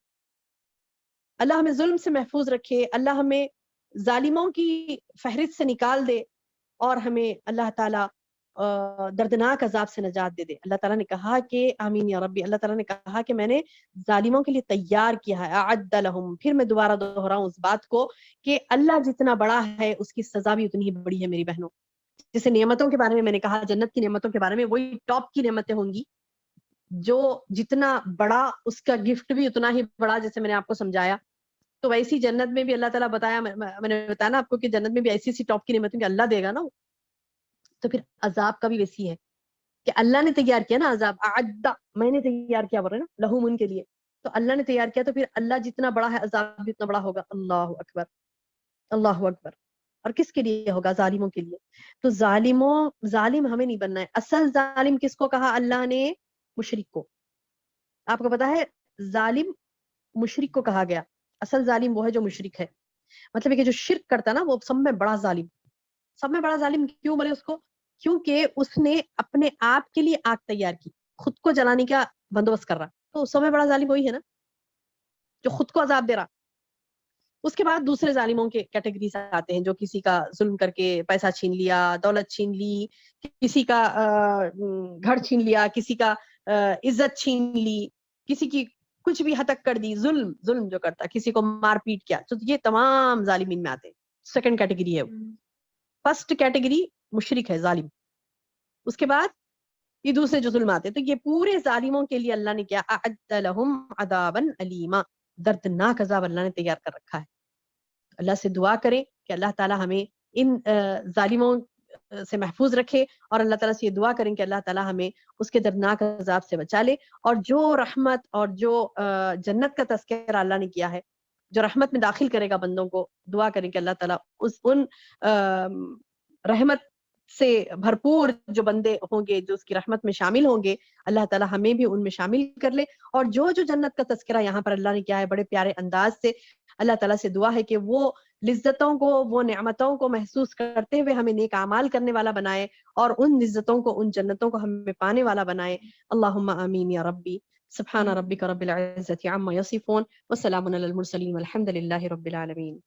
اللہ ہمیں ظلم سے محفوظ رکھے، اللہ ہمیں ظالموں کی فہرست سے نکال دے، اور ہمیں اللہ تعالیٰ دردناک عذاب سے نجات دے دے. اللہ تعالیٰ نے کہا کہ آمین یا ربی، اللہ تعالیٰ نے کہا کہ میں نے ظالموں کے لیے تیار کیا ہے اعد لہم. پھر میں دوبارہ دہراؤں اس بات کو کہ اللہ جتنا بڑا ہے اس کی سزا بھی اتنی ہی بڑی ہے میری بہنوں. جیسے نعمتوں کے بارے میں نے کہا، جنت کی نعمتوں کے بارے میں، وہی ٹاپ کی نعمتیں ہوں گی، جو جتنا بڑا اس کا گفٹ بھی اتنا ہی بڑا، جیسے میں نے آپ کو سمجھایا. تو ویسی جنت میں بھی اللہ تعالیٰ بتایا، میں نے بتایا نا آپ کو کہ جنت میں بھی ایسی ٹاپ کی نعمتیں کہ اللہ دے گا نا. تو پھر عذاب کا بھی ویسی ہے کہ اللہ نے تیار کیا نا عذاب، اعد، میں نے تیار کیا بول رہے نا لہم ان کے لیے، تو اللہ نے تیار کیا، تو پھر اللہ جتنا بڑا ہے عذاب بھی اتنا بڑا ہوگا. اللہ اکبر، اللہ اکبر. اور کس کے لیے ہوگا، ظالموں کے لیے. تو ظالم ہمیں نہیں بننا ہے. اصل ظالم کس کو کہا اللہ نے، مشرک کو. آپ کو پتا ہے ظالم مشرک کو کہا گیا، اصل ظالم وہ ہے جو مشرک ہے. مطلب ہے کہ جو شرک کرتا نا وہ سب میں بڑا ظالم. سب میں بڑا ظالم کیوں بولے اس کو، کیونکہ اس نے اپنے آپ کے لیے آگ تیار کی، خود کو جلانے کا بندوبست کر رہا، تو سب میں بڑا ظالم وہی ہے نا جو خود کو عذاب دے رہا. اس کے بعد دوسرے ظالموں کے کیٹیگریز آتے ہیں، جو کسی کا ظلم کر کے پیسہ چھین لیا، دولت چھین لی، کسی کا گھر چھین لیا، کسی کا عزت چھین لی، کسی کی کچھ بھی ہتک کر دی، ظلم جو کرتا، کسی کو مار پیٹ کیا، تو یہ تمام ظالمین میں آتے ہیں. سیکنڈ کیٹیگری ہے. فرسٹ کیٹیگری مشرک ہے، ظالم. اس کے بعد یہ دوسرے جو ظلم آتے ہیں. تو یہ پورے ظالموں کے لیے اللہ نے کیا، اعد لہم عذابا الیما، دردناک عذاب اللہ نے تیار کر رکھا ہے. اللہ سے دعا کریں کہ اللہ تعالیٰ ہمیں ان ظالموں سے محفوظ رکھے، اور اللہ تعالیٰ سے یہ دعا کریں کہ اللہ تعالیٰ ہمیں اس کے دردناک عذاب سے بچا لے. اور جو رحمت اور جو جنت کا تذکرہ اللہ نے کیا ہے، جو رحمت میں داخل کرے گا بندوں کو، دعا کریں کہ اللہ تعالیٰ ان رحمت سے بھرپور جو بندے ہوں گے جو اس کی رحمت میں شامل ہوں گے، اللہ تعالیٰ ہمیں بھی ان میں شامل کر لے. اور جو جنت کا تذکرہ یہاں پر اللہ نے کیا ہے بڑے پیارے انداز سے، اللہ تعالیٰ سے دعا ہے کہ وہ لذتوں کو، وہ نعمتوں کو محسوس کرتے ہوئے ہمیں نیک اعمال کرنے والا بنائے، اور ان لذتوں کو، ان جنتوں کو ہمیں پانے والا بنائے. اللہم آمین یا ربی. سبحان ربک رب العزت عما یصفون وسلام علی المرسلین والحمد للہ رب العالمین.